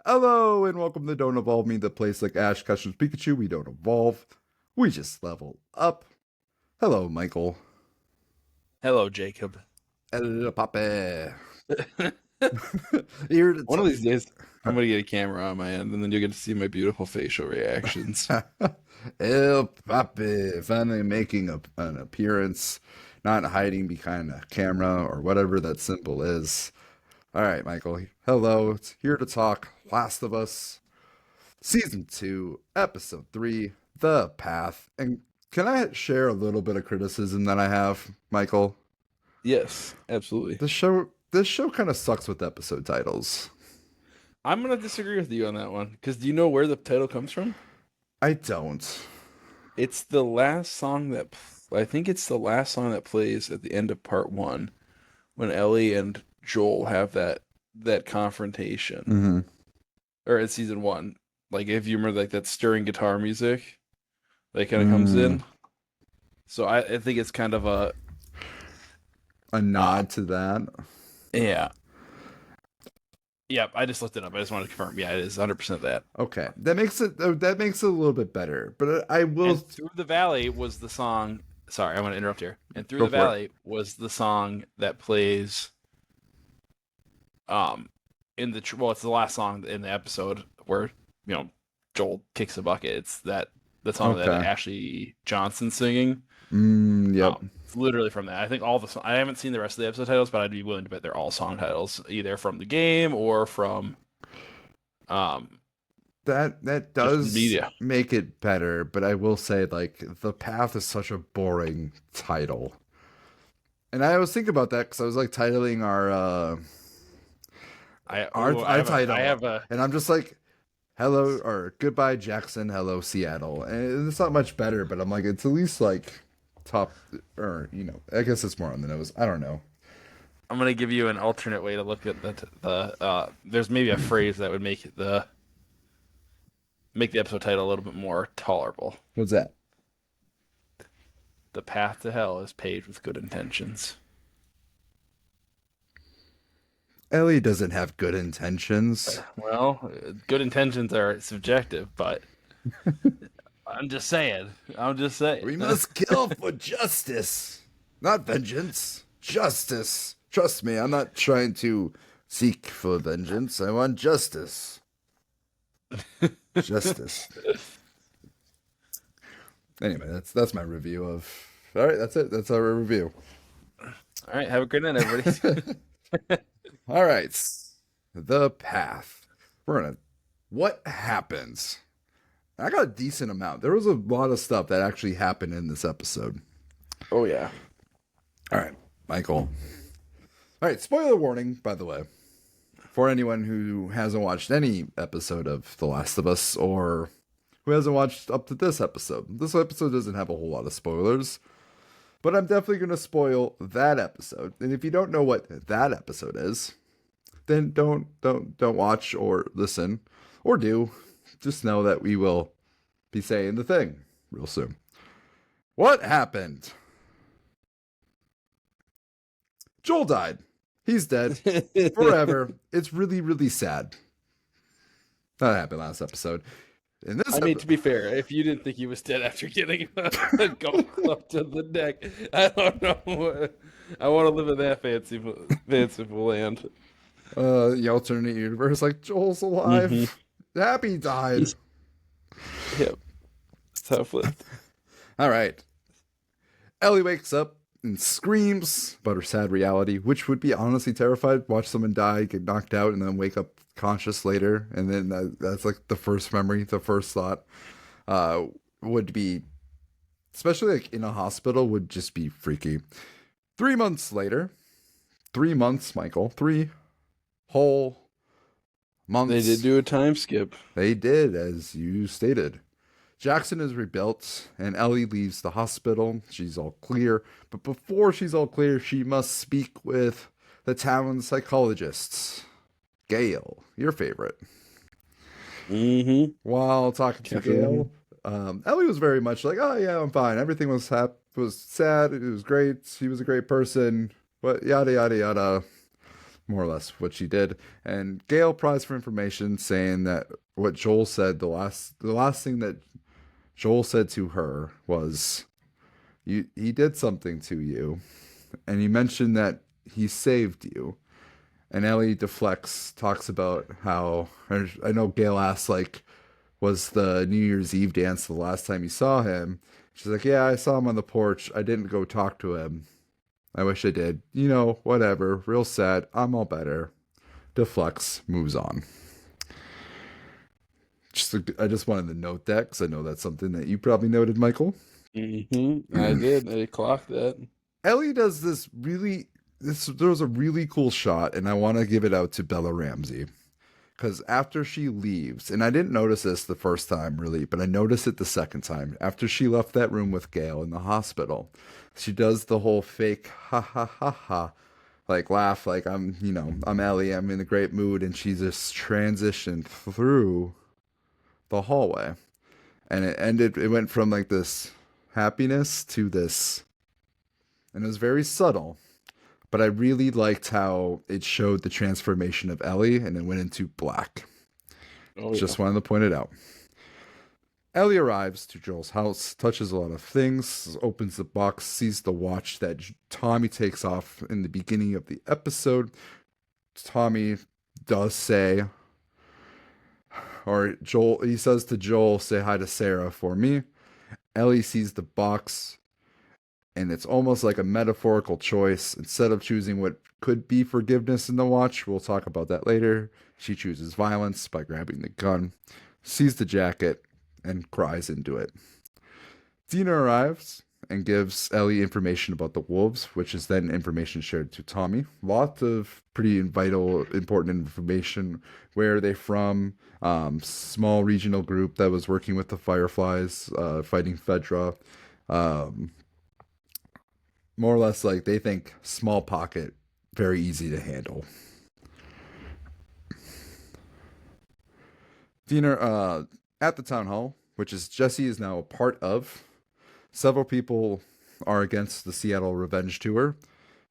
Hello and welcome to Don't Evolve Me, the place like Ash, Customs, Pikachu. We don't evolve, we just level up. Hello, Michael. Hello, Jacob. Hello, Pape. Here to One of these days, I'm gonna get a camera on my end, and then you'll get to see my beautiful facial reactions. El Pape, finally making an appearance, not hiding behind a camera or whatever that symbol is. All right, Michael. Hello. It's here to talk Last of Us, Season 2, Episode 3, The Path. And can I share a little bit of criticism that I have, Michael? Yes, absolutely. This show kind of sucks with episode titles. I'm gonna disagree with you on that one because do you know where the title comes from? I don't. It's the last song that I think it's the last song that plays at the end of part one when Ellie and Joel have that confrontation, Mm-hmm. or in season one. Like if you remember, like that stirring guitar music that kind of comes Mm, in. So I think it's kind of a a uh, nod to that. yeah. Yep, I just looked it up. I just wanted to confirm. Yeah, it is 100% that. Okay, that makes it a little bit better. But I will And Through the Valley was the song. Sorry, I'm going to interrupt here. And Through go the for it. Valley was the song that plays um in the well, it's the last song in the episode where, Joel kicks a bucket. It's the song that Okay. Ashley Johnson's singing. Yep. It's literally from that. I think I haven't seen the rest of the episode titles, but I'd be willing to bet they're all song titles, either from the game or from um That just does media. make it better, but I will say like The Path is such a boring title. And I was thinking about that because I was like titling I our ooh, our I title, have a and I'm just like hello or goodbye Jackson, hello Seattle, and it's not much better, but I'm like it's at least like top or I guess it's more on the nose. I don't know. I'm gonna give you an alternate way to look at there's maybe a phrase that would make the episode title a little bit more tolerable. What's that? The path to hell is paved with good intentions. Ellie doesn't have good intentions. Well, good intentions are subjective, but I'm just saying. I'm just saying. We must kill for justice, not vengeance. Justice. Trust me, I'm not trying to seek for vengeance. I want justice. Justice. Anyway, that's my review of. All right, that's it. That's our review. All right, have a great night, everybody. All right, The Path. We're gonna. What happens? I got a decent amount. There was a lot of stuff that actually happened in this episode. Oh yeah. All right, Michael. All right, spoiler warning, by the way, for anyone who hasn't watched any episode of The Last of Us or who hasn't watched up to this episode. This episode doesn't have a whole lot of spoilers, but I'm definitely going to spoil that episode. And if you don't know what that episode is, then don't watch or listen or do. Just know that we will be saying the thing real soon. What happened? Joel died. He's dead forever. It's really, really sad. That happened last episode. In this I mean, to be fair, if you didn't think he was dead after getting a golf club to the neck, I don't know. I want to live in that fanciful land. the alternate universe, like Joel's Mm-hmm. alive. Happy died. Yep. That's how it flipped. All right. Ellie wakes up and screams about her sad reality, which would be honestly terrified. Watch someone die, get knocked out, and then wake up conscious later. And then that's like the first memory, the first thought would be, especially like in a hospital, would just be freaky. 3 months later, 3 months, Michael, 3 whole months. They did do a time skip. They did, as you stated. Jackson is rebuilt, and Ellie leaves the hospital. She's all clear. But before she's all clear, she must speak with the town's psychologists. Gail, your favorite. Mm-hmm. While talking to Gail, Ellie was very much like, "Oh yeah, I'm fine. Everything was sad. It was great. He was a great person. But yada yada yada." more or less what she did. And Gail pries for information, saying that what Joel said, the last thing that Joel said to her was, he did something to you, and he mentioned that he saved you. And Ellie deflects, talks about how, I know Gail asked, like, was the New Year's Eve dance the last time you saw him? She's like, yeah, I saw him on the porch. I didn't go talk to him. I wish I did. Whatever. Real sad. I'm all better. Deflects, moves on. I just wanted to note that because I know that's something that you probably noted, Michael. I did. I clocked that. Ellie does this really. There was a really cool shot, and I want to give it out to Bella Ramsey. Because after she leaves, and I didn't notice this the first time really, but I noticed it the second time. After she left that room with Gail in the hospital, she does the whole fake ha ha ha ha, like laugh, like I'm Ellie, I'm in a great mood, and she just transitioned through the hallway. And it went from like this happiness to this, and it was very subtle. But I really liked how it showed the transformation of Ellie and it went into black. Oh yeah. Just wanted to point it out. Ellie arrives to Joel's house, touches a lot of things, opens the box, sees the watch that Tommy takes off in the beginning of the episode. Tommy does say, or Joel, he says to Joel, say hi to Sarah for me. Ellie sees the box, and it's almost like a metaphorical choice. Instead of choosing what could be forgiveness in the watch, we'll talk about that later, she chooses violence by grabbing the gun, sees the jacket, and cries into it. Dina arrives and gives Ellie information about the wolves, which is then information shared to Tommy. Lots of pretty vital, important information. Where are they from? Small regional group that was working with the Fireflies, fighting Fedra. More or less, like, they think small pocket, very easy to handle. Dinner at the town hall, which is Jesse is now a part of. Several people are against the Seattle Revenge Tour.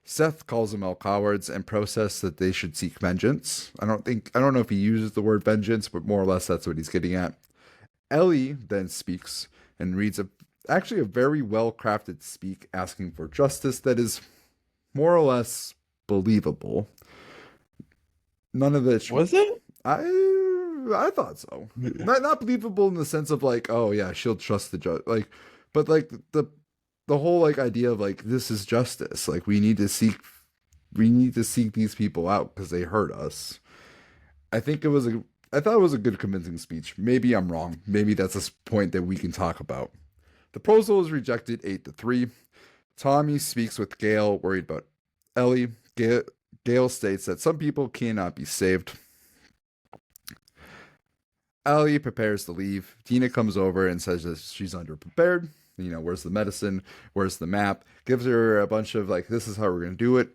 Seth calls them all cowards and protests that they should seek vengeance. I don't know if he uses the word vengeance, but more or less that's what he's getting at. Ellie then speaks and reads actually a very well crafted speak asking for justice that is more or less believable. None of it Was it? I thought so. Not believable in the sense of like, oh yeah, she'll trust the judge, like, but like the whole like idea of like this is justice. Like we need to seek these people out because they hurt us. I thought it was a good convincing speech. Maybe I'm wrong. Maybe that's a point that we can talk about. The proposal is rejected 8-3. Tommy speaks with Gail, worried about Ellie. Gail states that some people cannot be saved. Ellie prepares to leave. Dina comes over and says that she's underprepared. Where's the medicine? Where's the map? Gives her a bunch of like, this is how we're going to do it.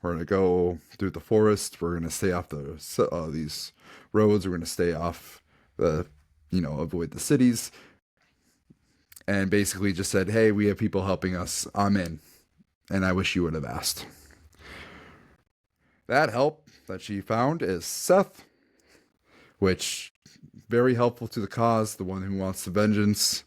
We're going to go through the forest. We're going to stay off these roads. We're going to stay off avoid the cities. And basically just said, hey, we have people helping us. I'm in. And I wish you would have asked. That help that she found is Seth, which very helpful to the cause, the one who wants the vengeance.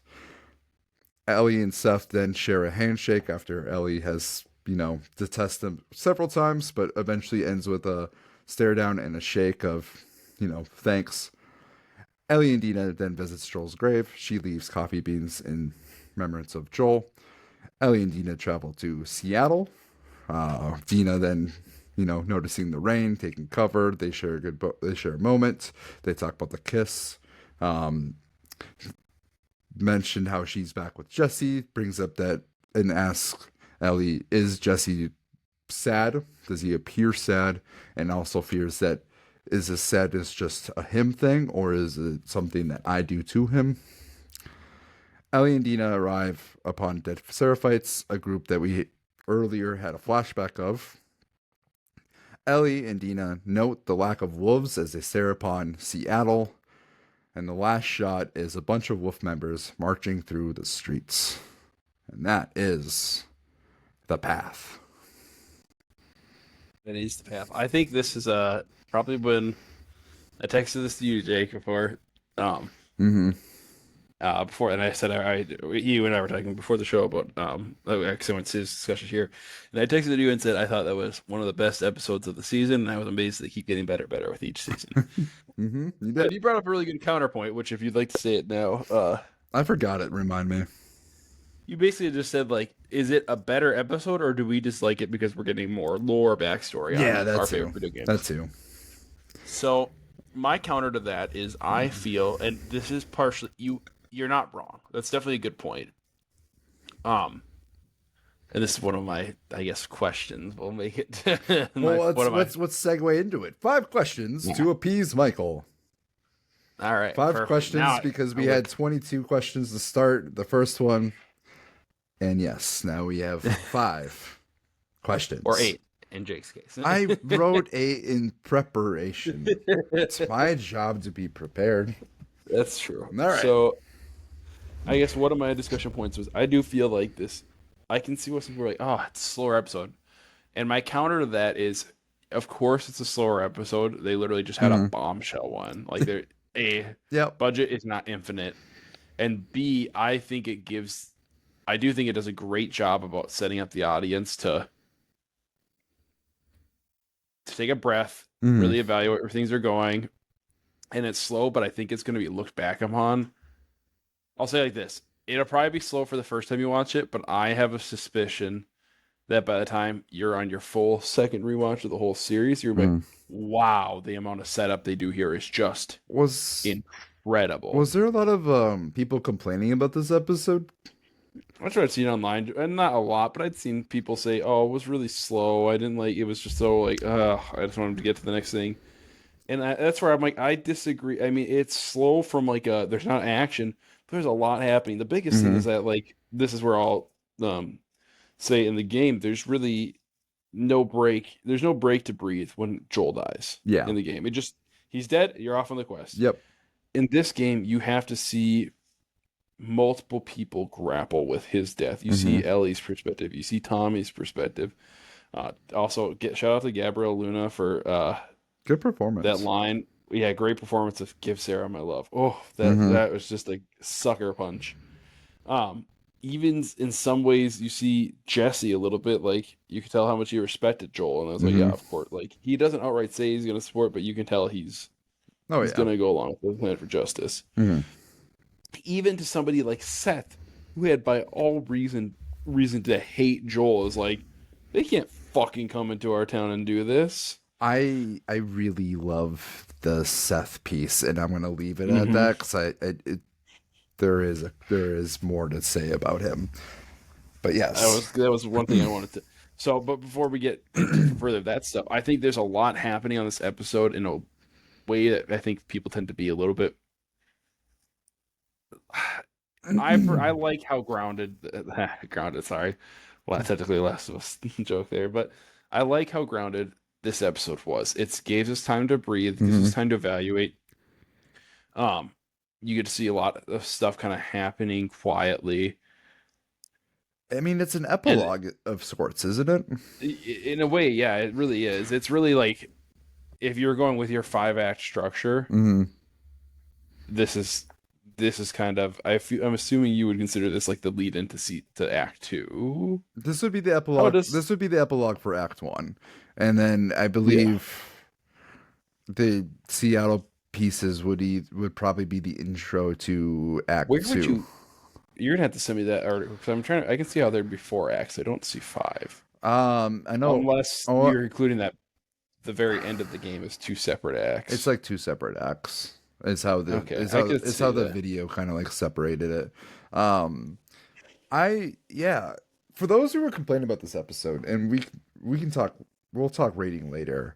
Ellie and Seth then share a handshake after Ellie has, detested him several times, but eventually ends with a stare down and a shake of, thanks. Ellie and Dina then visits Joel's grave. She leaves coffee beans in remembrance of Joel. Ellie and Dina travel to Seattle. Dina then, noticing the rain, taking cover. They share a moment. They talk about the kiss. Mentioned how she's back with Jesse. Brings up that and asks Ellie, is Jesse sad? Does he appear sad? And also fears that, is his sadness just a him thing, or is it something that I do to him? Ellie and Dina arrive upon Dead Seraphites, a group that we earlier had a flashback of. Ellie and Dina note the lack of wolves as they stare upon Seattle, and the last shot is a bunch of wolf members marching through the streets. And that is the path. That needs the path. I think this is probably when I texted this to you, Jake, um Mm-hmm. before, and I said you and I were talking before the show about because I went to this discussion here, and I texted you and said I thought that was one of the best episodes of the season, and I was amazed they keep getting better and better with each season. Mm-hmm. You And did. you brought up a really good counterpoint, which if you'd like to say it now, I forgot it. Remind me. you basically just said like, is it a better episode, or do we just like it because we're getting more lore backstory Yeah, on our that's favorite who. video games? That's who. So my counter to that is I feel, and this is partially you're not wrong. That's definitely a good point. Um, and this is one of my, I guess, questions. We'll make it Well, one of my. let's segue into it. 5 questions to appease Michael. All right, 5 perfect. questions Now, because we had 22 questions to start the first one. And yes, now we have 5 questions. or 8 in Jake's case. I wrote 8 in preparation. It's my job to be prepared. That's true. All right. So I guess one of my discussion points was I do feel like this. I can see what some people are like, oh, it's a slower episode. And my counter to that is, of course, it's a slower episode. They literally just had a bombshell one. Like, they're Yep. budget is not infinite, and B, I do think it does a great job about setting up the audience to take a breath, really evaluate where things are going, and it's slow, but I think it's going to be looked back upon. I'll say it like this: it'll probably be slow for the first time you watch it, but I have a suspicion that by the time you're on your full second rewatch of the whole series, you're like, wow, the amount of setup they do here is just incredible. Was there a lot of people complaining about this episode? That's what I'd seen online, and not a lot, but I'd seen people say, oh, it was really slow. I didn't like it. Was just so like, I just wanted to get to the next thing. And that's where I'm like, I disagree. I mean, it's slow from like, there's not action, but there's a lot happening. The biggest thing is that, like, this is where I'll say in the game, there's really no break. There's no break to breathe when Joel dies in the game. He's dead, you're off on the quest. Yep. In this game, you have to see multiple people grapple with his death. You see Ellie's perspective. You see Tommy's perspective. Also, shout out to Gabrielle Luna for good performance. That line. Yeah, great performance of "Give Sarah My Love." Oh, that was just a sucker punch. Even in some ways, you see Jesse a little bit. Like, you can tell how much he respected Joel, and I was like, yeah, of course. Like, he doesn't outright say he's going to support, but you can tell he's going to go along with the plan for justice. Even to somebody like Seth, who had by all reason to hate Joel, is like, they can't fucking come into our town and do this. I really love the Seth piece, and I'm gonna leave it at that because there is more to say about him. But yes, that was one thing I wanted to. So, but before we get into further that stuff, I think there's a lot happening on this episode in a way that I think people tend to be a little bit. I like how grounded. Sorry, well, technically Last of Us joke there, but I like how grounded this episode was. It gave us time to breathe, gives us time to evaluate. You get to see a lot of stuff kind of happening quietly. I mean, it's an epilogue of sorts, isn't it? In a way, yeah, it really is. It's really like if you're going with your 5-act structure, this is kind of I'm assuming you would consider this like the lead into Act 2. This would be the epilogue. This would be the epilogue for Act 1, and then I believe the Seattle pieces would probably be the intro to Act 2. You're gonna have to send me that article because I can see how there'd be 4 acts. I don't see 5. I know, unless you're including that the very end of the game is 2 separate acts. It's like 2 separate acts. It's how the video kind of like separated it. For those who were complaining about this episode, and we'll talk rating later.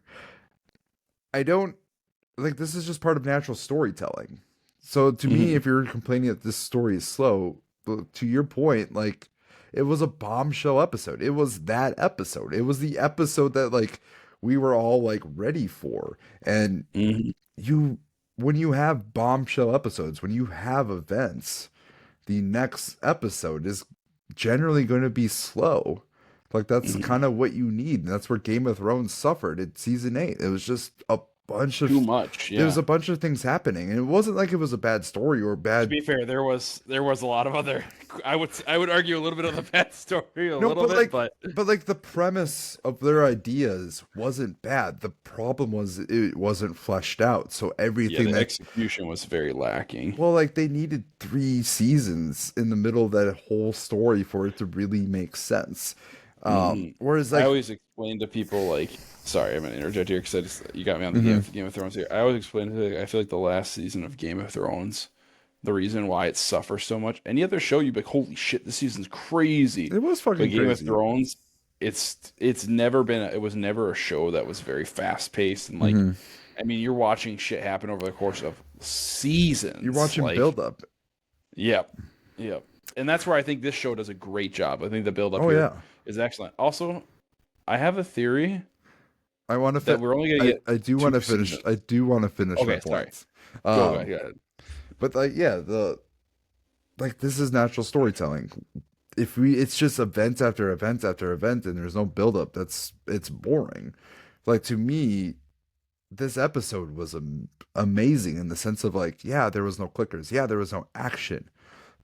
I don't like, this is just part of natural storytelling. So to me, if you're complaining that this story is slow, to your point, like, it was a bombshell episode. It was that episode. It was the episode that like we were all like ready for. And when you have bombshell episodes, when you have events, the next episode is generally going to be slow Like that's kind of what you need. And that's where Game of Thrones suffered in season 8. It was just a bunch Too of much. there was Yeah. a bunch of things happening, and it wasn't like it was a bad story or To bad. be fair, there was a lot of other. I would argue a little bit of the bad story, a No, little bit, but but like the premise of their ideas wasn't bad. The problem was it wasn't fleshed out. So yeah, everything the that execution was very lacking. well, like they needed 3 seasons in the middle of that whole story for it to really make sense. Whereas I like always explain to people like, sorry, I'm gonna interject here because you got me on the Mhm. Game of Thrones here. I always explain to I feel like the last season of Game of Thrones, the reason why it suffers so much. Any other show, you'd be like, holy shit, this season's crazy. it was But fucking Game of crazy. Thrones, it's never been it was never a show that was very fast paced and like, Mhm. I mean, you're watching shit happen over the course of seasons. You're watching Like, build up. yep, yep. And that's where I think this show does a great job. I think the build up Oh here yeah. is excellent. Also, I have a theory I want to that we're only gonna get I do want two to finish. seasons. I do want to finish my Okay, sorry. points. Go ahead. But like, yeah, like this is natural storytelling. If we, it's just event after event after event, and there's no build up. It's boring. Like to me, this episode was amazing in the sense of like, yeah, there was no clickers, yeah, there was no action,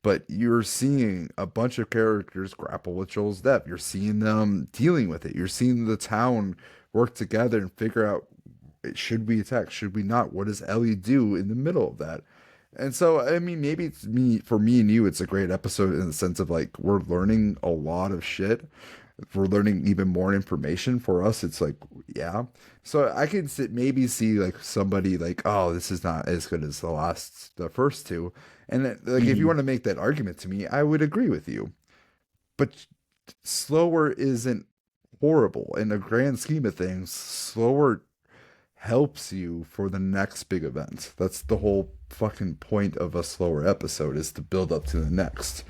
but you're seeing a bunch of characters grapple with Joel's death. You're seeing them dealing with it. You're seeing the town work together and figure out should we attack, should we not? What does Ellie do in the middle of that? And so, I mean, maybe it's me for me and you. It's a great episode in the sense of like we're learning a lot of shit. We're learning even more information. For us, it's like, yeah. So I can maybe see like somebody like, oh, this is not as good as the first two. And like, if you want to make that argument to me, I would agree with you. But slower isn't horrible in the grand scheme of things. Slower helps you for the next big event. That's the whole fucking point of a slower episode is to build up to the next.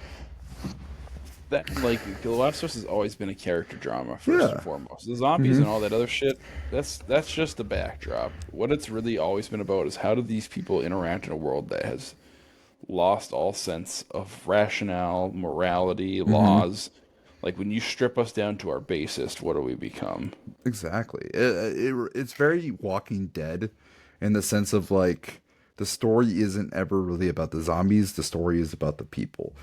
That like The Last of Us has always been a character drama first Yeah. and foremost. The zombies and all that other shit, that's just the backdrop. What it's really always been about is how do these people interact in a world that has lost all sense of rationale, morality, laws. Like when you strip us down to our basest, what do we become? Exactly. It's very Walking Dead in the sense of like the story isn't ever really about the zombies. The story is about the people.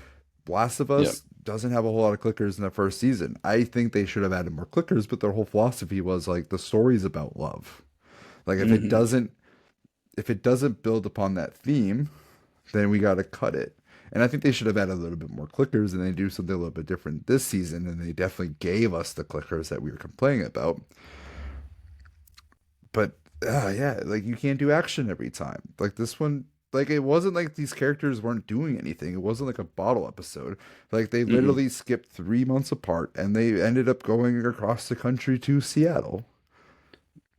Last of Yep. Us doesn't have a whole lot of clickers in the first season. I think they should have added more clickers, but their whole philosophy was like the story's about love. Like if it doesn't build upon that theme, then we got to cut it. And I think they should have added a little bit more clickers and they do something a little bit different this season. And they definitely gave us the clickers that we were complaining about. But yeah, like you can't do action every time. Like this one, like it wasn't like these characters weren't doing anything. It wasn't like a bottle episode. Like they literally skipped 3 months apart and they ended up going across the country to Seattle.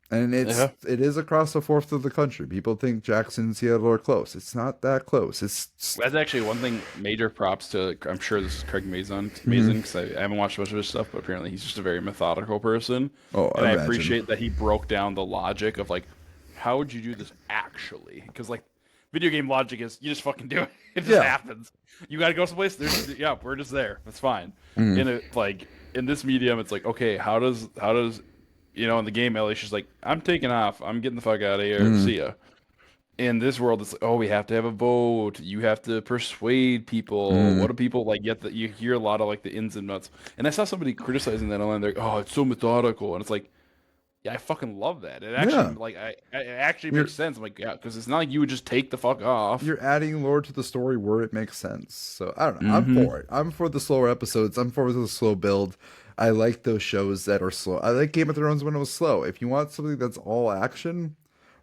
And Yeah. it is across a fourth of the country. People think Jackson and Seattle are close. It's not that close. That's actually one thing. Major props to. I'm sure this is Craig Mazin because I haven't watched much of his stuff, but apparently he's just a very methodical person. Oh, and I imagine. appreciate that he broke down the logic of like, how would you do this actually? Because like, video game logic is you just fucking do it. It just happens. You got to go someplace. We're just there. That's fine. In it, like in this medium, it's like, okay, how does in the game, Ellie's just like, I'm taking off. I'm getting the fuck out of here. See ya. In this world, it's like, oh, we have to have a vote. You have to persuade people. What do people like? You hear a lot of like the ins and nuts. And I saw somebody criticizing that online. They're like, oh, it's so methodical. And it's like, yeah, I fucking love that. It actually it actually makes sense. I'm like, yeah, because it's not like you would just take the fuck off. You're adding lore to the story where it makes sense. So I don't know. I'm for it. I'm for the slower episodes. I'm for the slow build. I like those shows that are slow. I like Game of Thrones when it was slow. If you want something that's all action,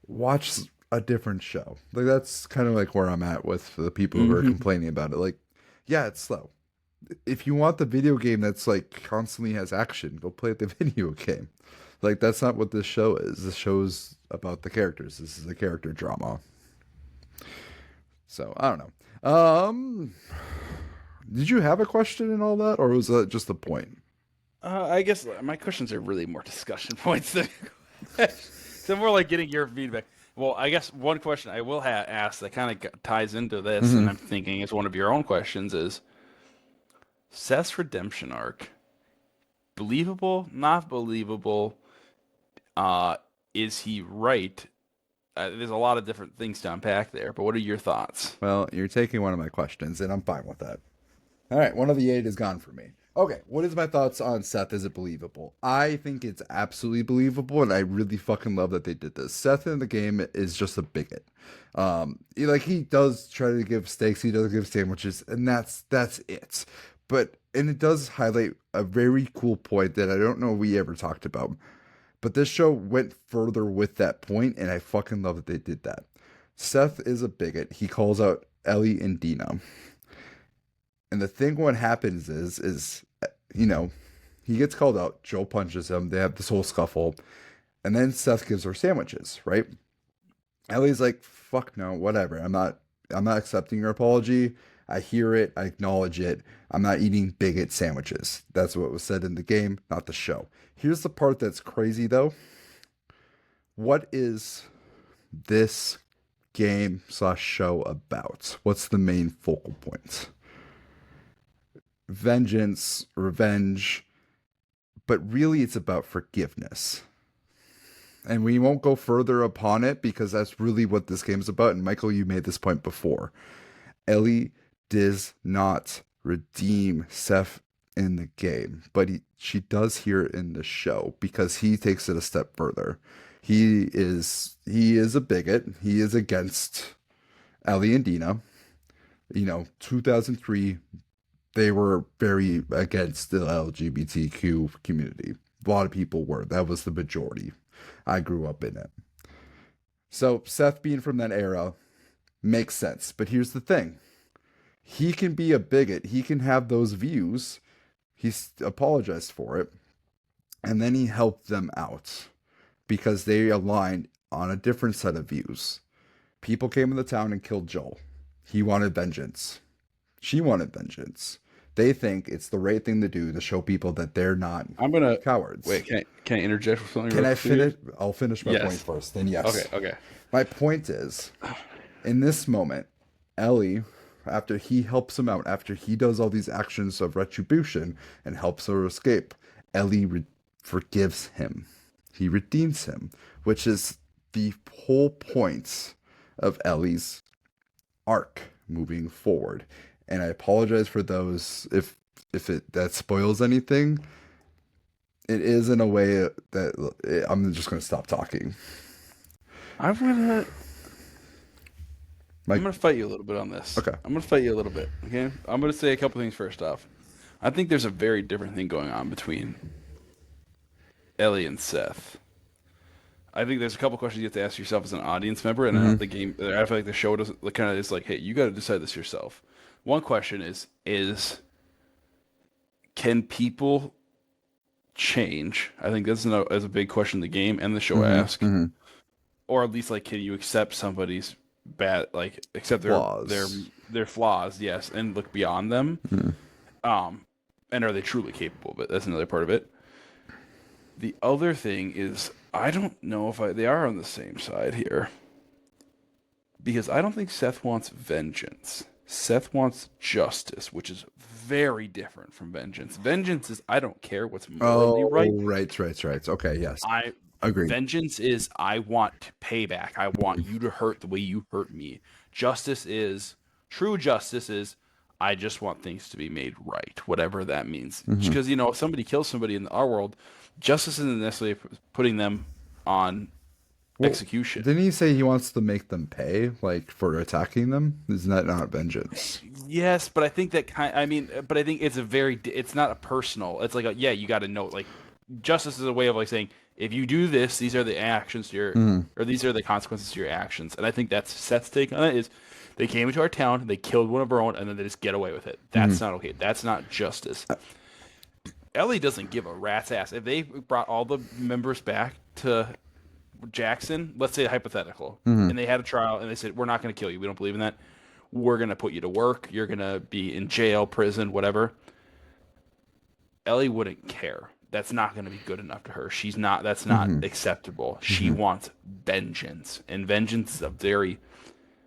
watch a different show. Like that's kind of like where I'm at with the people who are complaining about it. Like, yeah, it's slow. If you want the video game that's like constantly has action, go play the video game. Like that's not what this show is. This show's about the characters. This is a character drama. So I don't know. Did you have a question and all that, or was that just the point? I guess my questions are really more discussion points than so more like getting your feedback. Well, I guess one question I will ask that kind of ties into this, and I'm thinking is one of your own questions is Seth's redemption arc. believable, not believable. Is he right? There's a lot of different things to unpack there, but what are your thoughts? Well, you're taking one of my questions, and I'm fine with that. All right, one of the 8 is gone for me. Okay, what is my thoughts on Seth? Is it believable? I think it's absolutely believable, and I really fucking love that they did this. Seth in the game is just a bigot. He does try to give steaks, he does give sandwiches, and that's it. And it does highlight a very cool point that I don't know we ever talked about. But this show went further with that point, and I fucking love that they did that. Seth is a bigot. He calls out Ellie and Dina. And the thing what happens is he gets called out. Joel punches him. They have this whole scuffle. And then Seth gives her sandwiches, right? Ellie's like, fuck no, whatever. I'm not accepting your apology. I hear it. I acknowledge it. I'm not eating bigot sandwiches. That's what was said in the game, not the show. Here's the part that's crazy, though. What is this game/show about? What's the main focal point? Vengeance, revenge, but really it's about forgiveness. And we won't go further upon it because that's really what this game is about. And Michael, you made this point before. Ellie does not redeem Seth in the game, but she does here in the show because he takes it a step further. He is a bigot. He is against Ellie and Dina. 2003, they were very against the LGBTQ community. A lot of people were. That was the majority. I grew up in it. So Seth being from that era makes sense. But here's the thing. He can be a bigot. He can have those views. He's apologized for it. And then he helped them out because they aligned on a different set of views. People came into town and killed Joel. He wanted vengeance. She wanted vengeance. They think it's the right thing to do to show people that they're not cowards. Wait. Can I interject with something? Can I finish? I'll finish my point first. Then yes. Okay. My point is, in this moment, Ellie, after he helps him out, after he does all these actions of retribution and helps her escape, Ellie forgives him. He redeems him, which is the whole point of Ellie's arc moving forward. And I apologize for those if that spoils anything. It is in a way that I'm just going to stop talking. I'm gonna fight you a little bit on this. Okay. I'm gonna fight you a little bit. Okay. I'm gonna say a couple things first off. I think there's a very different thing going on between Ellie and Seth. I think there's a couple questions you have to ask yourself as an audience member, and the game. I feel like the show doesn't kind of is like, hey, you got to decide this yourself. One question is can people change? I think that's a big question the game and the show ask, or at least like, can you accept somebody's accept their flaws, yes, and look beyond them, and are they truly capable? But that's another part of it. The other thing is, I don't know if they are on the same side here, because I don't think Seth wants vengeance. Seth wants justice, which is very different from vengeance. Vengeance is, I don't care what's morally right. Right. Okay, yes. I agree. Vengeance is, I want payback. I want you to hurt the way you hurt me. True justice is, I just want things to be made right, whatever that means. Because, if somebody kills somebody in our world, justice isn't necessarily putting them on execution. Didn't he say he wants to make them pay, for attacking them? Isn't that not vengeance? Yes, but I think that but I think it's not a personal. It's like, you got to know, justice is a way of saying, if you do this, these are the actions to your, or these are the consequences to your actions. And I think that's Seth's take on it is, they came into our town, they killed one of our own, and then they just get away with it. That's not okay. That's not justice. Ellie doesn't give a rat's ass. If they brought all the members back to Jackson, let's say hypothetical, and they had a trial, and they said, we're not going to kill you. We don't believe in that. We're going to put you to work. You're going to be in jail, prison, whatever. Ellie wouldn't care. That's not going to be good enough to her. That's not acceptable. She wants vengeance. And vengeance is a very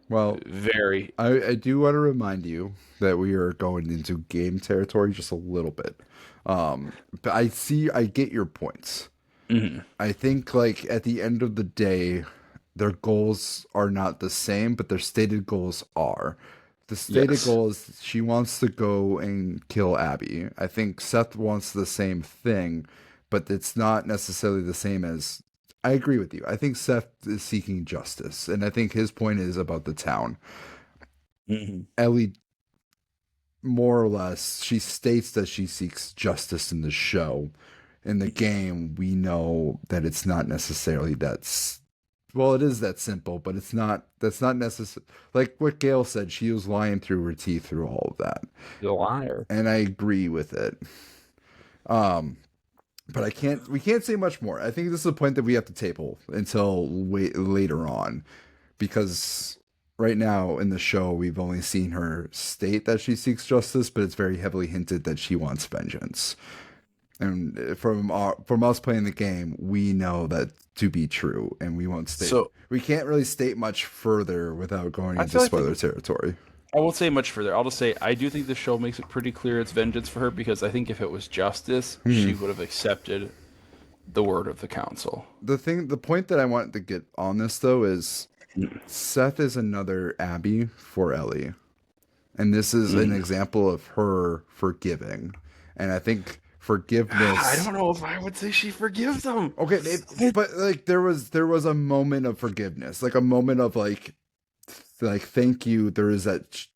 Well, Very. I do want to remind you that we are going into game territory just a little bit. But I get your points. Mhm. I think like at the end of the day, their goals are not the same, but their stated goals are. The stated Yes. goal is she wants to go and kill Abby. I think Seth wants the same thing, but it's not necessarily the same as. I agree with you. I think Seth is seeking justice, and I think his point is about the town. Mhm. Ellie, more or less, she states that she seeks justice in the show. In the game, we know that it's not necessarily well, it is that simple, but it's not. That's not necessary. Like what Gail said, she was lying through her teeth through all of that, The liar. and I agree with it. Um, but I can't. We can't say much more. I think this is a point that we have to table until later on, because right now in the show we've only seen her state that she seeks justice, but it's very heavily hinted that she wants vengeance. And from us playing the game, we know that to be true, and we won't state. So We can't really state much further without going I into feel like spoiler territory. I won't say much further. I'll just say I do think the show makes it pretty clear it's vengeance for her because I think if it was justice, she would have accepted the word of the council. The point that I want to get on this though is Seth is another Abby for Ellie, and this is an example of her forgiving, and I think forgiveness. I don't know if I would say she forgives him. Okay, but like there was a moment of forgiveness, like a moment of like thank you. There is that.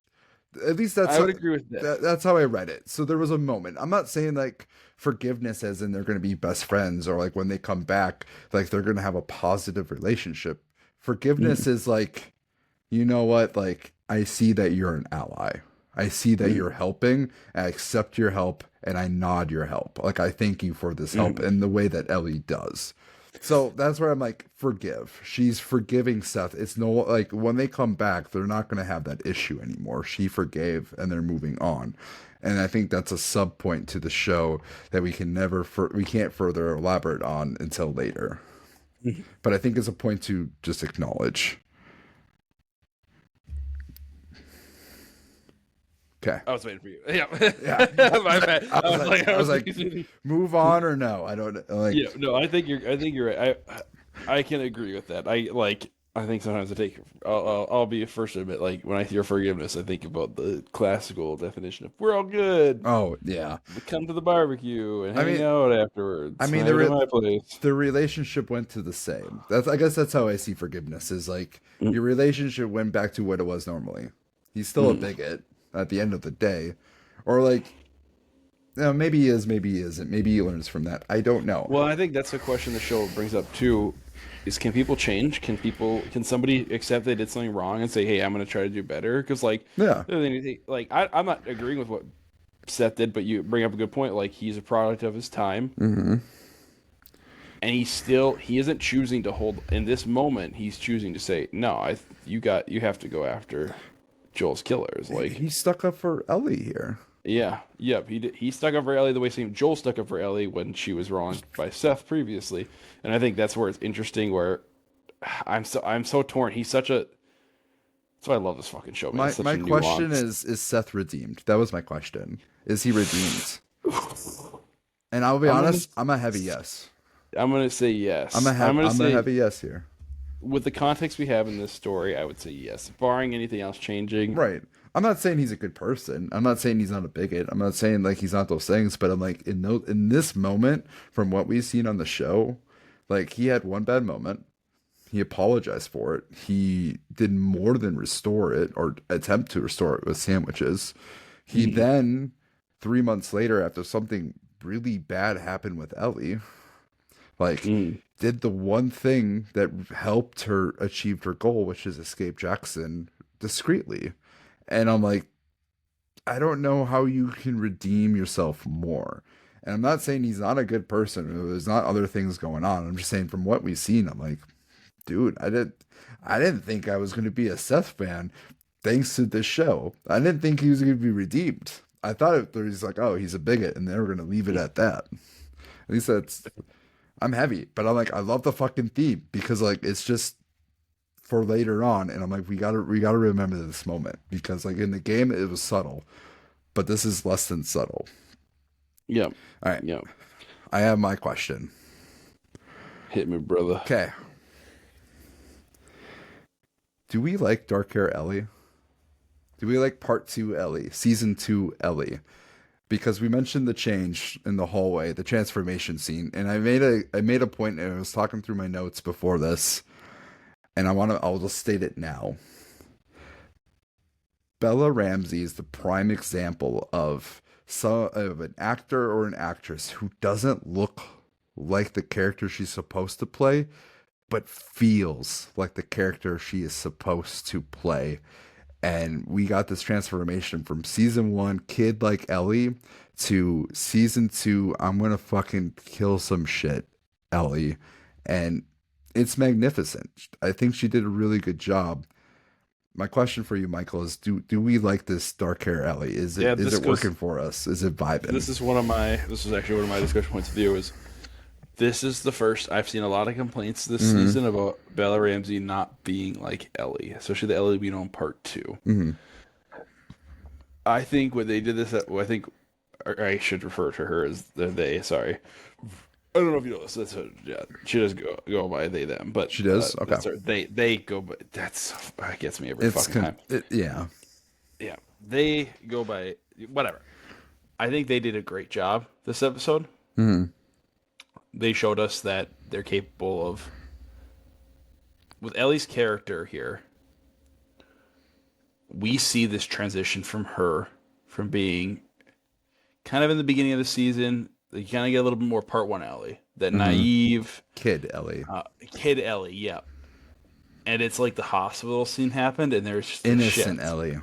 At least that's I would agree with that. that's how I read it. So there was a moment. I'm not saying like forgiveness as in they're going to be best friends or like when they come back like they're going to have a positive relationship. Forgiveness is like, you know what? Like I see that you're an ally. I see that you're helping. I accept your help and I nod your help. Like I thank you for this help in the way that Ellie does. So that's where I'm like, forgive. She's forgiving Seth. It's no like when they come back, they're not going to have that issue anymore. She forgave and they're moving on. And I think that's a sub point to the show that we can't further elaborate on until later. But I think it's a point to just acknowledge. Okay. I was waiting for you. Yeah. Yeah. My bad. I was like, move on or no? I don't like. yeah, no, I think you're right. I can agree with that. I think sometimes I'll be first to admit, like when I hear forgiveness, I think about the classical definition of we're all good. Oh yeah. We come to the barbecue and I hang mean- out afterwards. I mean, Hang out at my place. the relationship went to the same. I guess that's how I see forgiveness is like your relationship went back to what it was normally. He's still a bigot at the end of the day, or like, you know, maybe he is, maybe he isn't. Maybe he learns from that. I don't know. Well, I think that's a question the show brings up too. Is can people change? Can somebody accept they did something wrong and say, "Hey, I'm going to try to do better"? Because Yeah. I'm not agreeing with what Seth did, but you bring up a good point. Like he's a product of his time, and he isn't choosing to hold in this moment. He's choosing to say, "No, you have to go after Joel's killers." Like He stuck up for Ellie here. yeah, yep. He stuck up for Ellie the way Joel stuck up for Ellie when she was wronged by Seth previously, and I think that's where it's interesting. Where I'm so torn. He's such a. That's why I love this fucking show. Man. My It's such my a question nuanced- is Seth redeemed? That was my question. Is he redeemed? And I'll be I'm gonna- honest, I'm a heavy yes. I'm gonna say yes. I'm a heavy yes here. with the context we have in this story, I would say yes, barring anything else changing. Right. I'm not saying he's a good person. I'm not saying he's not a bigot. I'm not saying like he's not those things. But I'm like in this moment, from what we've seen on the show, like he had one bad moment. He apologized for it. He did more than restore it or attempt to restore it with sandwiches. He then, 3 months later, after something really bad happened with Ellie, like did the one thing that helped her achieve her goal, which is escape Jackson discreetly. And I'm like, I don't know how you can redeem yourself more. And I'm not saying he's not a good person. There's not other things going on. I'm just saying from what we've seen, I'm like, dude, I didn't think I was going to be a Seth fan thanks to this show. I didn't think he was going to be redeemed. I thought it was like, oh, he's a bigot, and they were going to leave it at that. At least that's. I'm heavy, but I'm like, I love the fucking theme because like it's just for later on, and I'm like, we gotta remember this moment because like in the game it was subtle, but this is less than subtle. Yep. All right. Yep. I have my question. Hit me, brother. Okay. Do we like dark hair Ellie? Do we like part 2 Ellie, season 2 Ellie? Because we mentioned the change in the hallway, the transformation scene, and I made a point, and I was talking through my notes before this, and I'll just state it now. Bella Ramsey is the prime example of an actor or an actress who doesn't look like the character she's supposed to play, but feels like the character she is supposed to play. And we got this transformation from season 1, kid like Ellie, to season 2, I'm gonna fucking kill some shit, Ellie. And it's magnificent. I think she did a really good job. My question for you, Michael, is do we like this dark hair Ellie? Is it working for us? Is it vibing? This is actually one of my discussion points of view is this is the first I've seen a lot of complaints this season about Bella Ramsey not being like Ellie, especially the Ellie we know in part 2. Mm-hmm. I think what they did this, I should refer to her as they. Sorry, I don't know if you know this. Yeah, she does go by they them, but she does. Okay, they go by. That gets me every fucking time. Yeah, they go by whatever. I think they did a great job this episode. Mm-hmm. They showed us that they're capable of, with Ellie's character here, we see this transition from her, from being kind of in the beginning of the season, you kind of get a little bit more part 1 Ellie, that naive kid Ellie. Yeah. And it's like the hospital scene happened, and there's just innocent shit. Ellie.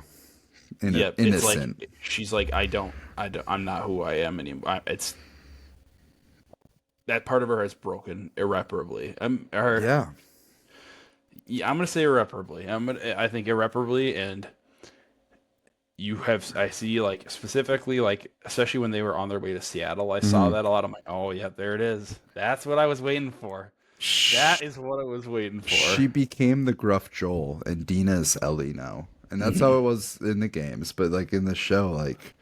Innocent. It's like, she's like, I'm not who I am anymore. It's that part of her has broken irreparably. I'm gonna say irreparably. I think irreparably, and I see like specifically like especially when they were on their way to Seattle, I saw that a lot. I'm like, oh yeah, there it is. That's what I was waiting for. That is what I was waiting for. She became the gruff Joel, and Dina's Ellie now, and that's how it was in the games. But like in the show, like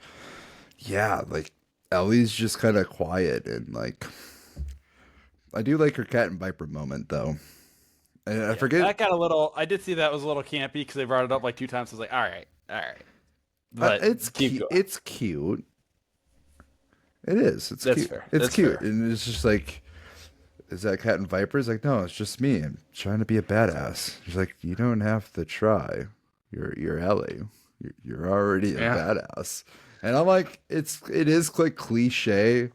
yeah, like Ellie's just kind of quiet and like. I do like her cat and viper moment though. And I forget that got a little. I did see that was a little campy because they brought it up like 2 times. I was like, all right. But it's cute. It's cute. It is. That's cute. Fair. It's That's cute, fair. and it's just like, is that cat and viper? It's like, no, it's just me. I'm trying to be a badass. She's like, you don't have to try. You're Ellie. You're already a badass. And I'm like, it is like cliche,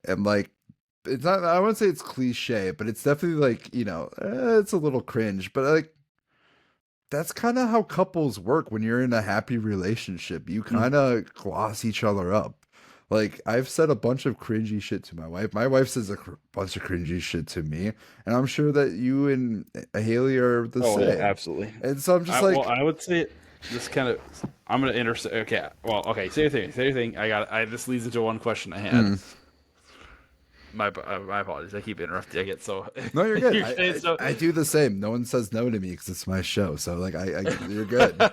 and like. It's not. I wouldn't say it's cliche, but it's definitely like it's a little cringe. But like, that's kind of how couples work when you're in a happy relationship. You kind of gloss each other up. Like I've said a bunch of cringy shit to my wife. My wife says a bunch of cringy shit to me, and I'm sure that you and Haley are the same. Yeah, absolutely. And so I'm just well, I would say this kind of. I'm gonna intersect. Okay. Well, okay. Say your thing. Say your thing. This leads into one question I had. My apologies. I keep interrupting. I get so. No, you're good. I do the same. No one says no to me because it's my show. So like, you're good.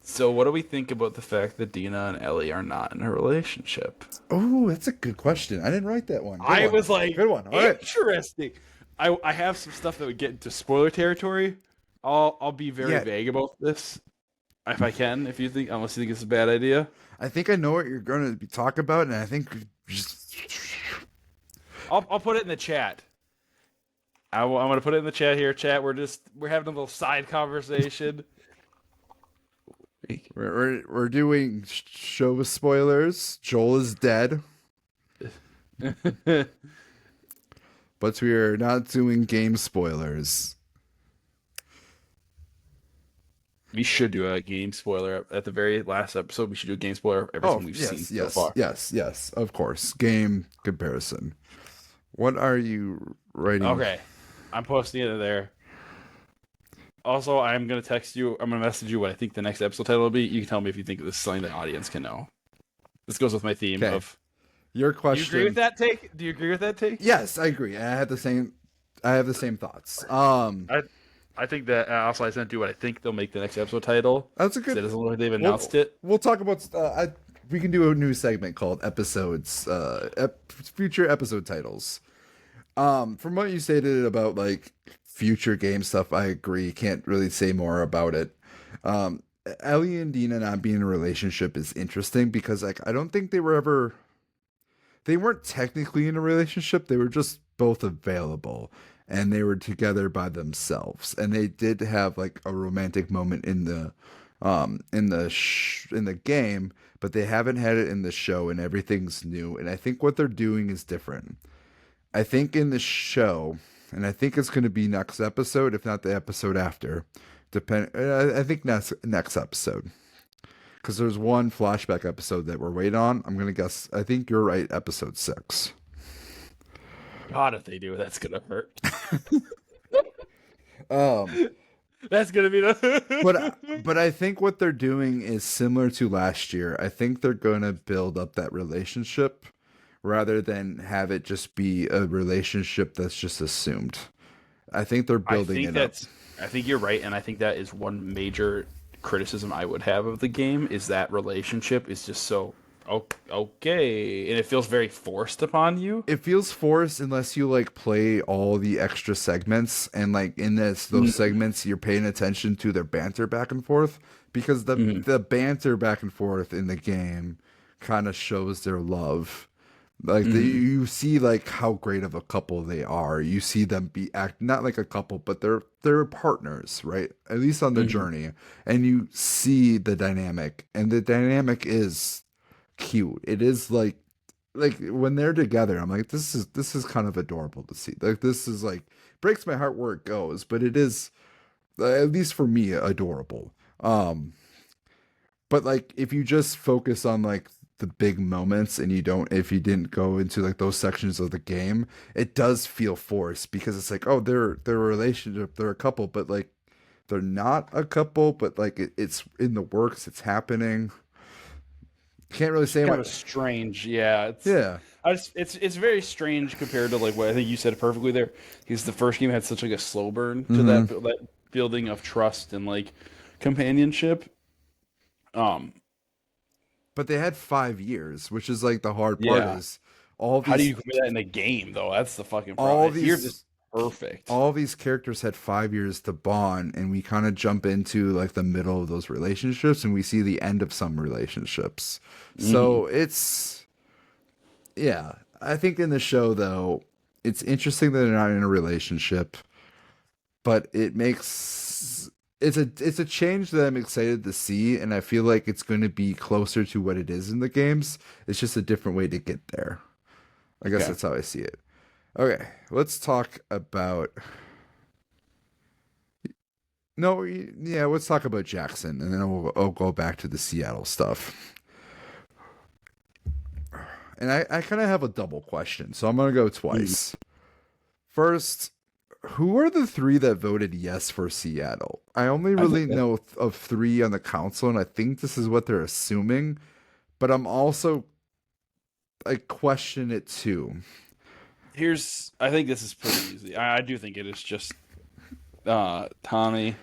So what do we think about the fact that Dina and Ellie are not in a relationship? Oh, that's a good question. I didn't write that one. Was like, good one. All interesting. Right. I have some stuff that would get into spoiler territory. I'll be very vague about this, if I can. Unless you think it's a bad idea. I think I know what you're going to talk about, and I think just... I'll put it in the chat. I'm going to put it in the chat here. Chat, we're having a little side conversation. We're doing show spoilers. Joel is dead. But we are not doing game spoilers. We should do a game spoiler at the very last episode. We should do a game spoiler of everything we've seen so far. Yes, of course. Game comparison. What are you writing? Okay, I'm posting it there. Also, I'm going to text you. I'm going to message you what I think the next episode title will be. You can tell me if you think this is something the audience can know. This goes with my theme of... Your question... Do you agree with that take? Yes, I agree. I had the same I have the same thoughts. I think that also I sent you what I think they'll make the next episode title. That's a Because it good. doesn't look like they've We'll announced it. we'll talk about. We can do a new segment called episodes. Future episode titles. From what you stated about like future game stuff, I agree. Can't really say more about it. Um, Ellie and Dina not being in a relationship is interesting because like I don't think they weren't technically in a relationship. They were just both available and they were together by themselves. And they did have like a romantic moment in the game, but they haven't had it in the show and everything's new. And I think what they're doing is different. I think in the show, and I think it's going to be next episode, if not the episode after. I think next episode because there's one flashback episode that we're waiting on. I'm gonna guess. I think you're right. Episode 6. God, if they do, that's gonna hurt. Um, That's gonna be the. but I think what they're doing is similar to last year. I think they're gonna build up that relationship rather than have it just be a relationship that's just assumed. I think they're building it up. I think you're right, and I think that is one major criticism I would have of the game is that relationship is just so okay, and it feels very forced upon you. It feels forced unless you like play all the extra segments and like in those segments you're paying attention to their banter back and forth because the banter back and forth in the game kind of shows their love. Like you see like how great of a couple they are. You see them act not like a couple, but they're partners, right? At least on the journey. And you see the dynamic, and the dynamic is cute. It is like when they're together, I'm like, this is kind of adorable to see. Like this is like breaks my heart where it goes, but it is at least for me adorable. But like if you just focus on like the big moments and if you didn't go into like those sections of the game, it does feel forced because it's like, oh, they're a relationship, they're a couple, but like they're not a couple, but like it's in the works, it's happening. Can't really say Kind of strange, yeah. It's very strange compared to like what I think you said perfectly there. Because the first game had such like a slow burn to that building of trust and like companionship. But they had 5 years, which is like the hard part is all these. How do you compare that in a game though? That's the fucking problem. All these Here, just perfect. All these characters had 5 years to bond, and we kind of jump into like the middle of those relationships, and we see the end of some relationships. So it's, yeah. I think in the show though, it's interesting that they're not in a relationship, but it's a change that I'm excited to see, and I feel like it's going to be closer to what it is in the games. It's just a different way to get there. I guess that's how I see it. Okay, let's talk about. No, yeah, let's talk about Jackson, and then I'll go back to the Seattle stuff. And I kind of have a double question, so I'm going to go twice. First, who are the 3 that voted yes for Seattle? I only really know of 3 on the council, and I think this is what they're assuming. But I'm also, I question it too. I think this is pretty easy. I do think it is just Tommy,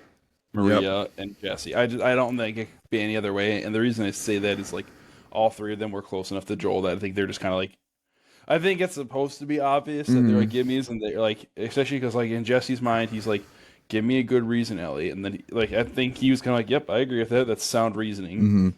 Maria, and Jesse. I don't think it could be any other way. And the reason I say that is like all 3 of them were close enough to Joel that I think they're just kind of like. I think it's supposed to be obvious that they're like gimmies, and they're like, especially because like in Jesse's mind, he's like, "Give me a good reason, Ellie," and then like I think he was kind of like, "Yep, I agree with that. That's sound reasoning."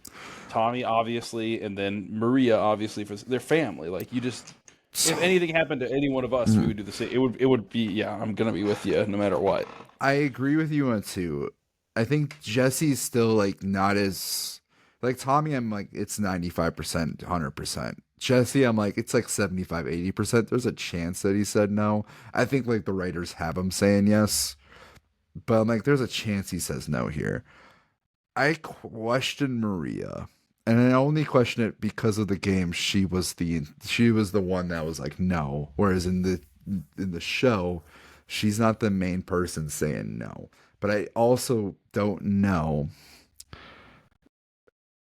Tommy obviously, and then Maria obviously for their family. Like you just, if anything happened to any one of us, we would do the same. It would be yeah. I'm gonna be with you no matter what. I agree with you on 2. I think Jesse's still like not as like Tommy. I'm like it's 95%, 100%. Jesse, I'm like, it's like 75, 80%. There's a chance that he said no. I think like the writers have him saying yes. But I'm like, there's a chance he says no here. I question Maria. And I only question it because of the game. She was the one that was like no. Whereas in the show, she's not the main person saying no. But I also don't know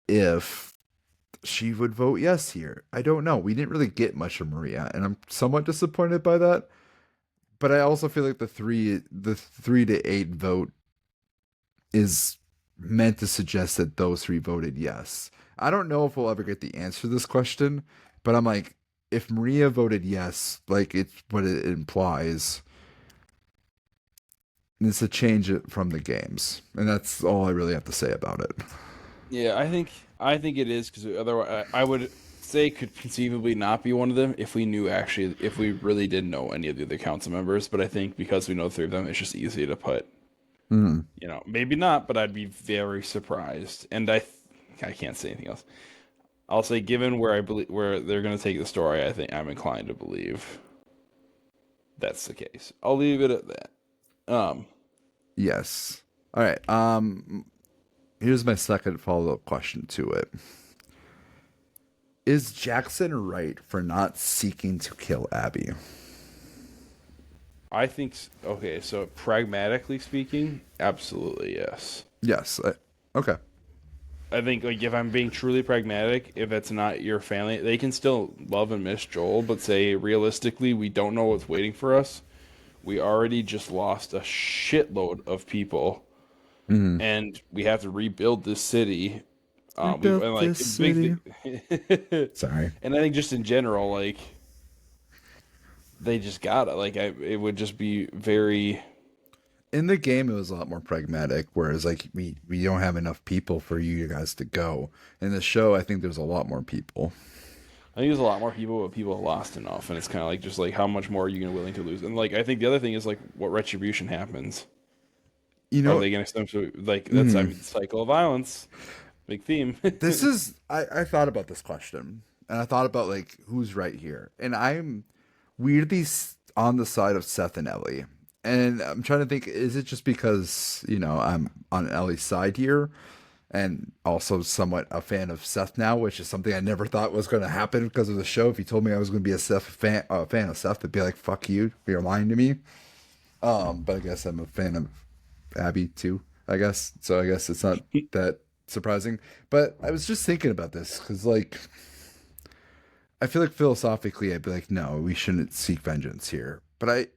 if she would vote yes here. I don't know. We didn't really get much of Maria, and I'm somewhat disappointed by that. But I also feel like the 3 to 8 vote is meant to suggest that those 3 voted yes. I don't know if we'll ever get the answer to this question, but I'm like, if Maria voted yes, like it's what it implies, it's a change from the games, and that's all I really have to say about it. Yeah, I think it is because otherwise I would say could conceivably not be one of them if we knew actually if we really didn't know any of the other council members. But I think because we know 3 of them, it's just easy to put. Mm. Maybe not, but I'd be very surprised. And I can't say anything else. I'll say given where I believe where they're going to take the story, I think I'm inclined to believe that's the case. I'll leave it at that. Yes. All right. Here's my second follow-up question to it. Is Jackson right for not seeking to kill Abby? I think okay. So pragmatically speaking, absolutely yes. Yes. Okay. I think like if I'm being truly pragmatic, if it's not your family, they can still love and miss Joel, but say realistically, we don't know what's waiting for us. We already just lost a shitload of people, Mm-hmm. and we have to rebuild this city. Rebuilt And like this big city. thing. Sorry. And I think just in general, like they just got it. Like it would just be very. In the game, it was a lot more pragmatic, whereas like we don't have enough people for you guys to go. In the show, I think there's a lot more people. I think there's a lot more people, but people have lost enough, and it's kind of like just like how much more are you willing to lose? And like I think the other thing is like what retribution happens. You Are know, they going to essentially like that's I mean cycle of violence, big theme. this is I thought about this question, and I thought about like who's right here, and I'm weirdly on the side of Seth and Ellie. And I'm trying to think, is it just because, I'm on Ellie's side here and also somewhat a fan of Seth now, which is something I never thought was going to happen because of the show. If you told me I was going to be a fan of Seth, I'd be like, fuck you, you're lying to me. But I guess I'm a fan of Abby too, I guess. So I guess it's not that surprising. But I was just thinking about this because, like, I feel like philosophically I'd be like, no, we shouldn't seek vengeance here. But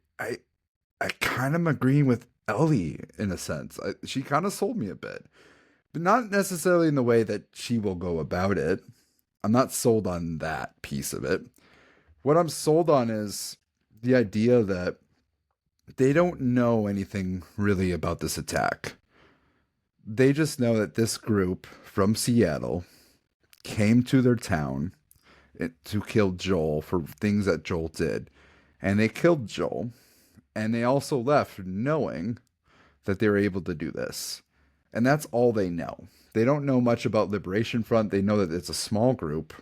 I kind of am agreeing with Ellie in a sense. She kind of sold me a bit, but not necessarily in the way that she will go about it. I'm not sold on that piece of it. What I'm sold on is the idea that they don't know anything really about this attack. They just know that this group from Seattle came to their town to kill Joel for things that Joel did. And they killed Joel. And they also left knowing that they were able to do this. And that's all they know. They don't know much about Liberation Front. They know that it's a small group.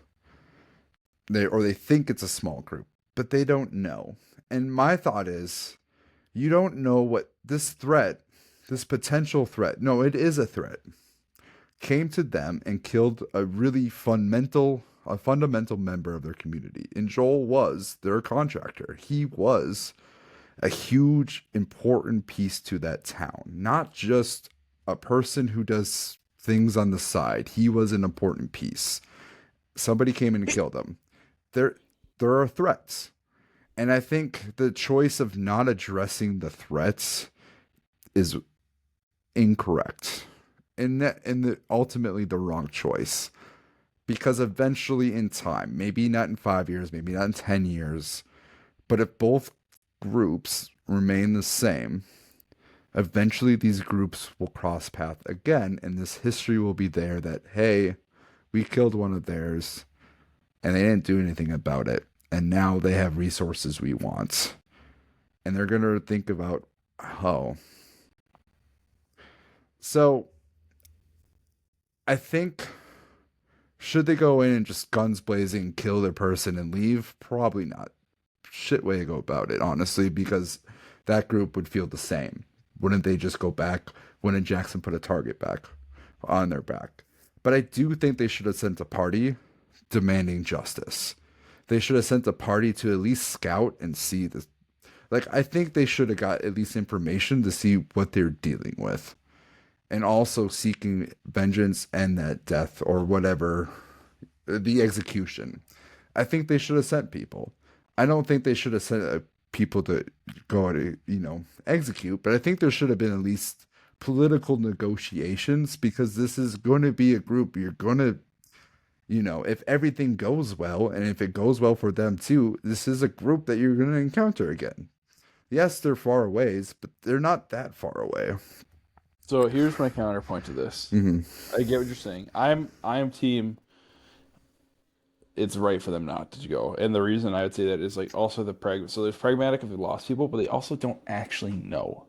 They think it's a small group, but they don't know. And my thought is, you don't know what this threat, this potential threat, no, it is a threat, came to them and killed a really fundamental member of their community. And Joel was their contractor. He was a huge, important piece to that town. Not just a person who does things on the side. He was an important piece. Somebody came in and killed him. There are threats. And I think the choice of not addressing the threats is incorrect. And ultimately the wrong choice. Because eventually in time, maybe not in 5 years, maybe not in 10 years, but if both groups remain the same, eventually these groups will cross path again, and this history will be there that, hey, we killed one of theirs and they didn't do anything about it, and now they have resources we want. And they're going to think about, oh. So I think, should they go in and just guns blazing, kill their person and leave? Probably not. Shit way to go about it, honestly, because that group would feel the same. Wouldn't they just go back? Wouldn't Jackson put a target back on their back? But I do think they should have sent a party demanding justice. They should have sent a party to at least scout and see this. Like, I think they should have got at least information to see what they're dealing with. And also seeking vengeance and that death or whatever, the execution. I think they should have sent people. I don't think they should have sent people to go to, execute. But I think there should have been at least political negotiations, because this is going to be a group you're going to, if everything goes well, and if it goes well for them too, this is a group that you're going to encounter again. Yes, they're far away, but they're not that far away. So here's my counterpoint to this. I get what you're saying. I'm team. It's right for them not to go, and the reason I would say that is like also the So there's pragmatic if they lost people, but they also don't actually know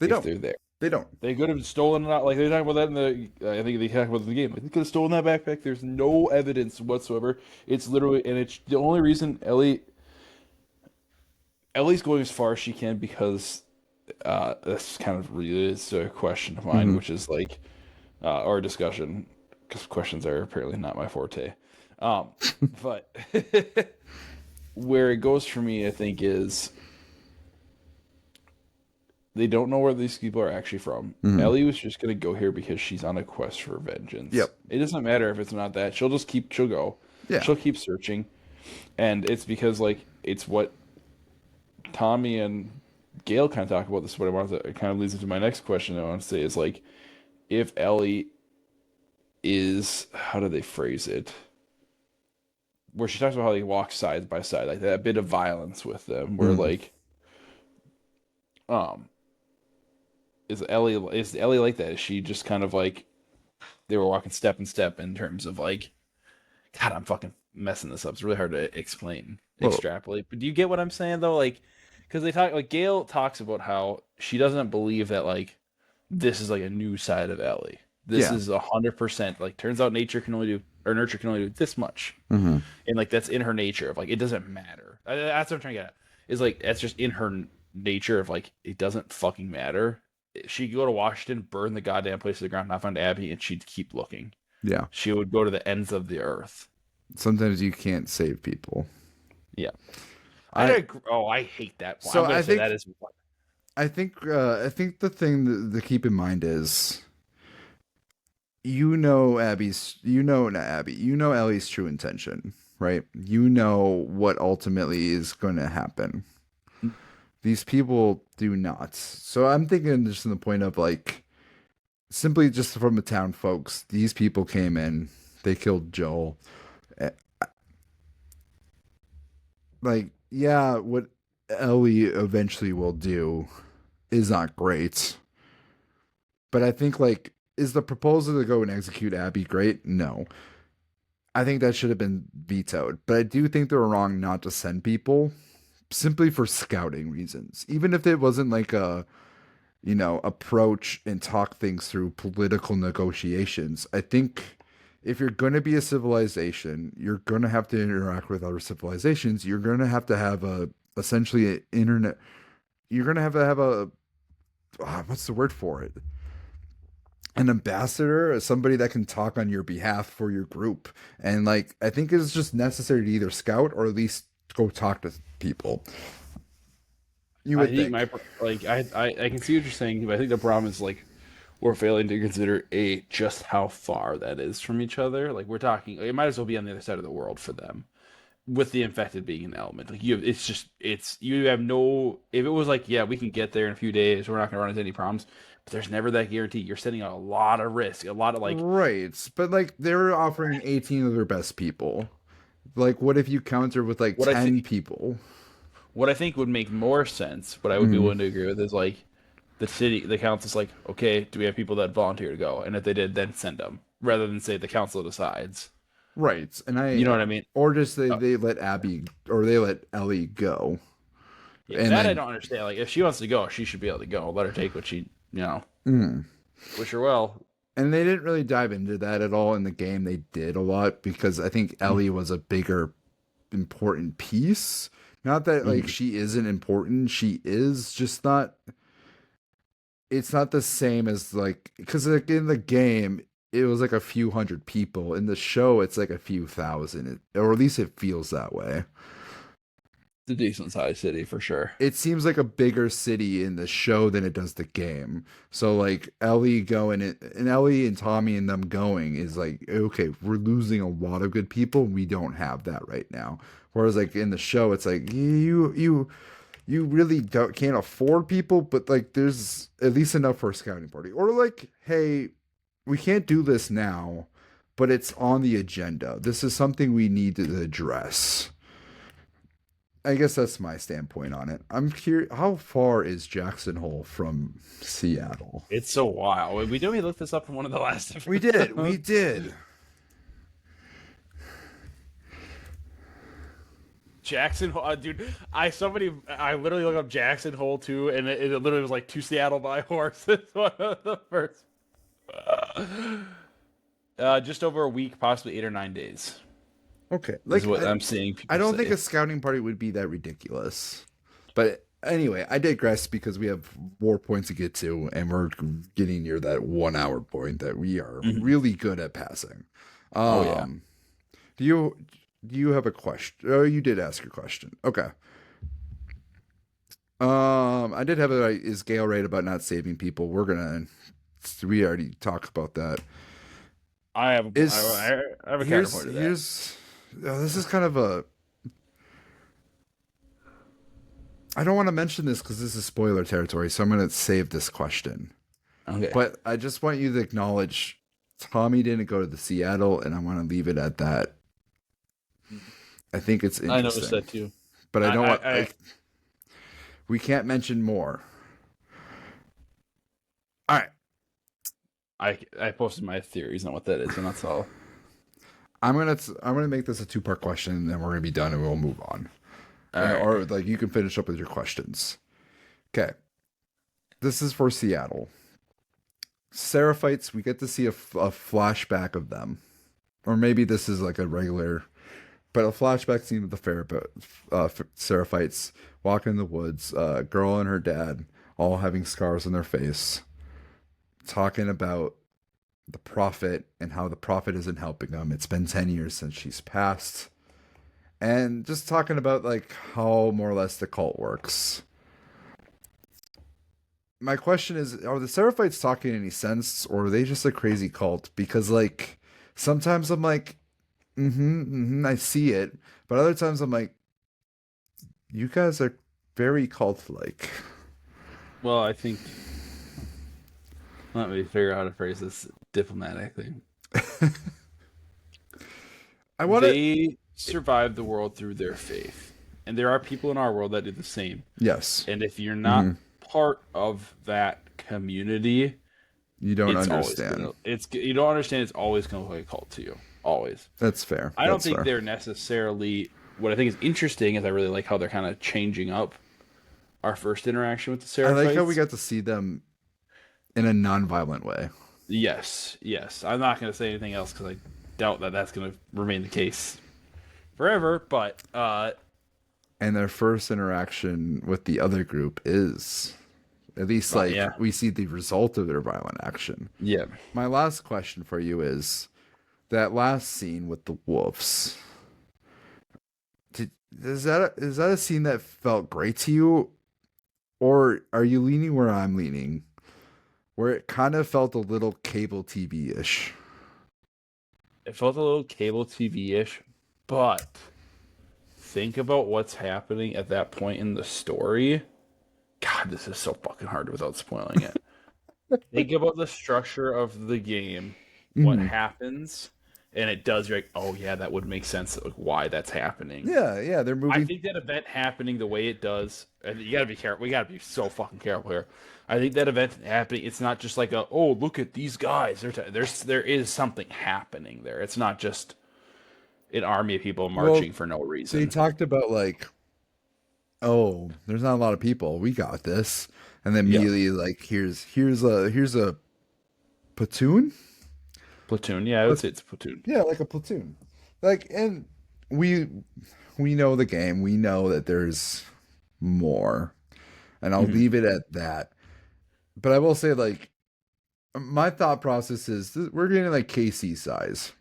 if they're there. They don't. They could have stolen it. Like they talk about that in the. I think they talk about it in the game. Like they could have stolen that backpack. There's no evidence whatsoever. It's literally, and it's the only reason Ellie's going as far as she can because this kind of really is a question of mine, which is like or a discussion, because questions are apparently not my forte. But where it goes for me, I think, is they don't know where these people are actually from. Ellie was just going to go here because she's on a quest for vengeance. Yep. It doesn't matter if it's not that. She'll go. Yeah. She'll keep searching. And it's because, like, it's what Tommy and Gail kind of talk about. This is what I wanted to, it kind of leads into my next question I want to say is, like, if Ellie is, how do they phrase it? Where she talks about how they walk side by side, like that bit of violence with them, where like, is Ellie like that? Is she just kind of like they were walking step in step in terms of like, God, I'm fucking messing this up. It's really hard to extrapolate. But do you get what I'm saying though? Like, because they talk, like Gail talks about how she doesn't believe that like this is like a new side of Ellie. This is 100%. Like, turns out nurture can only do this much, and like that's in her nature of like it doesn't matter. That's what I'm trying to get at. Is like that's just in her nature of like it doesn't fucking matter. She'd go to Washington, burn the goddamn place to the ground, not find Abby, and she'd keep looking. Yeah, she would go to the ends of the earth. Sometimes you can't save people. Yeah, I hate that. So I think that is. I think the thing to keep in mind is, Ellie's true intention, right? You know what ultimately is going to happen. These people do not. So I'm thinking just from the point of like, simply just from the town folks, these people came in, they killed Joel. Like, yeah, what Ellie eventually will do is not great. But I think, like, is the proposal to go and execute Abby great? No. I think that should have been vetoed. But I do think they were wrong not to send people simply for scouting reasons. Even if it wasn't like a, approach and talk things through political negotiations. I think if you're going to be a civilization, you're going to have to interact with other civilizations. You're going to have essentially an internet. You're going to have a, what's the word for it? An ambassador, somebody that can talk on your behalf for your group. And like, I think it's just necessary to either scout or at least go talk to people. You would think. I can see what you're saying, but I think the problem is like we're failing to consider just how far that is from each other. Like we're talking, it might as well be on the other side of the world for them, with the infected being an element. Like you have no. If it was like, yeah, we can get there in a few days, we're not going to run into any problems. But there's never that guarantee. You're setting out a lot of risk, a lot of like. Right, but like they're offering 18 of their best people. Like, what if you counter with like 10 people? What I think would make more sense, what I would be willing to agree with, is like the council's like, okay, do we have people that volunteer to go? And if they did, then send them, rather than say the council decides. Right, and you know what I mean? Or just they let Abby or they let Ellie go. Yeah, and I don't understand. Like, if she wants to go, she should be able to go. Let her take what she, wish her well. And they didn't really dive into that at all in the game. They did a lot because I think Ellie was a bigger, important piece. Not that like she isn't important. She is just not. It's not the same as like, because like in the game it was like a few hundred people. In the show it's like a few thousand, or at least it feels that way. It's a decent sized city for sure. It seems like a bigger city in the show than it does the game. So like Ellie going and Ellie and Tommy and them going is like, okay, we're losing a lot of good people. We don't have that right now. Whereas like in the show, it's like you you really can't afford people, but like there's at least enough for a scouting party. Or like, hey, we can't do this now, but it's on the agenda. This is something we need to address. I guess that's my standpoint on it. I'm curious, how far is Jackson Hole from Seattle? It's a while. We looked this up in one of the last episodes. We did. Jackson Hole, dude. I literally looked up Jackson Hole too, and it literally was like to Seattle by horse. It's one of the first. Just over a week, possibly 8 or 9 days. Okay, Like is what I'm seeing. I don't say. think a scouting party would be that ridiculous, but anyway, I digress because we have more points to get to, and we're getting near that 1 hour point that we are really good at passing. Oh yeah. Do you have a question? Oh, you did ask your question. Okay. I did have a is Gail right about not saving people? We already talked about that. I have a counterpoint to that. This is kind of a. I don't want to mention this because this is spoiler territory, so I'm going to save this question. Okay. But I just want you to acknowledge Tommy didn't go to the Seattle, and I want to leave it at that. I think it's interesting. I noticed that too. But I don't want. We can't mention more. All right. I posted my theories on what that is, and that's all. I'm gonna make this a 2-part question, and then we're gonna be done, and we'll move on. Right. Or like you can finish up with your questions. Okay. This is for Seattle. Seraphites. We get to see a flashback of them, or maybe this is like a regular, but a flashback scene of the Seraphites walking in the woods. A girl and her dad all having scars on their face, talking about the prophet and how the prophet isn't helping them. It's been 10 years since she's passed. And just talking about like how more or less the cult works. My question is, are the Seraphites talking any sense, or are they just a crazy cult? Because like sometimes I'm like, I see it. But other times I'm like, you guys are very cult-like. Well, I think. Let me figure out how to phrase this diplomatically. They survive the world through their faith. And there are people in our world that do the same. Yes. And if you're not part of that community, you don't understand. You don't understand. It's always going to look like a cult to you. Always. That's fair. I don't think they're necessarily. What I think is interesting is I really like how they're kind of changing up our first interaction with the Seraphites. I like how we got to see them in a non-violent way. Yes. I'm not going to say anything else because I doubt that that's going to remain the case forever. But and their first interaction with the other group is, at least we see the result of their violent action. Yeah. My last question for you is that last scene with the wolves. Is that a scene that felt great to you, or are you leaning where I'm leaning? Where it kind of felt a little cable TV-ish. It felt a little cable TV-ish, but think about what's happening at that point in the story. God, this is so fucking hard without spoiling it. Think about the structure of the game, what happens, and it does. You're like, oh yeah, that would make sense. Like, why that's happening? Yeah, they're moving. I think that event happening the way it does, and you gotta be careful. We gotta be so fucking careful here. I think that event happening, it's not just like oh, look at these guys. There is something happening there. It's not just an army of people marching for no reason. They talked about like, oh, there's not a lot of people. We got this, and then immediately like here's a platoon. Platoon, yeah, I would say it's a platoon. Yeah, like a platoon. Like, and we know the game. We know that there's more, and I'll leave it at that. But I will say, like, my thought process is we're getting like KC size,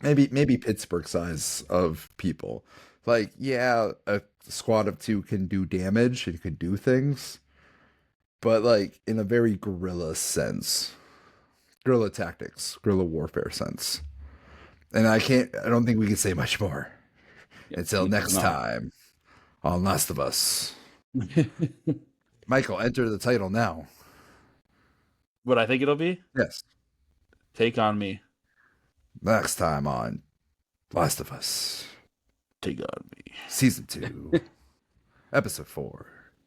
maybe Pittsburgh size of people. Like, yeah, a squad of 2 can do damage and can do things, but like in a very guerrilla sense, guerrilla tactics, guerrilla warfare sense. And I don't think we can say much more until next time on Last of Us. Michael, enter the title now. What I think it'll be? Yes. Take on me. Next time on Last of Us, Take on me. Season 2, Episode 4,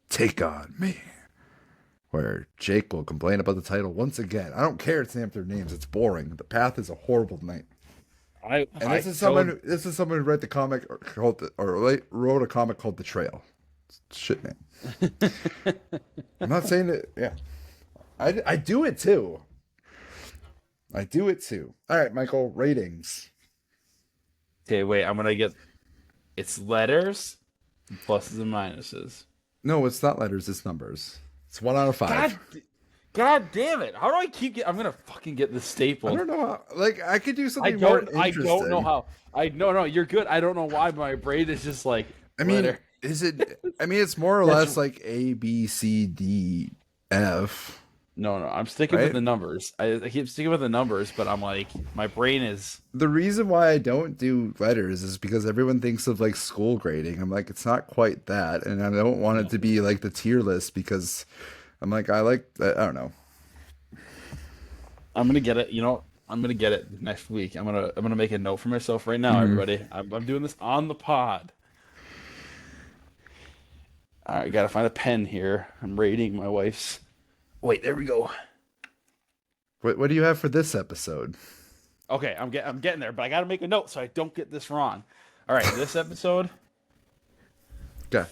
Take On Me. Where Jake will complain about the title once again. I don't care it's named after names. It's boring. The Path is a horrible name. This is someone who read the comic wrote a comic called The Trail. It's a shit name. I'm not saying it. Yeah, I do it too. I do it too. All right, Michael. Ratings. Okay, wait. I'm gonna get. It's letters, pluses and minuses. No, it's not letters. It's numbers. It's 1 out of 5. God damn it! How do I keep I'm gonna fucking get this stapled. I don't know how. Like I could do something more interesting. I don't know how. No. You're good. I don't know why my brain is just like. I mean, letter. is it? I mean, it's more or less like A, B, C, D, F. No. I'm sticking Right? with the numbers. I keep sticking with the numbers, but I'm like, my brain is. The reason why I don't do letters is because everyone thinks of like school grading. I'm like, it's not quite that, and I don't want it to be like the tier list because I'm like, I don't know. I'm gonna get it. I'm gonna get it next week. I'm gonna make a note for myself right now, everybody. I'm doing this on the pod. All right, gotta find a pen here. I'm rating my wife's. Wait, there we go. What do you have for this episode? Okay, I'm getting there, but I gotta make a note so I don't get this wrong. All right, this episode, Okay,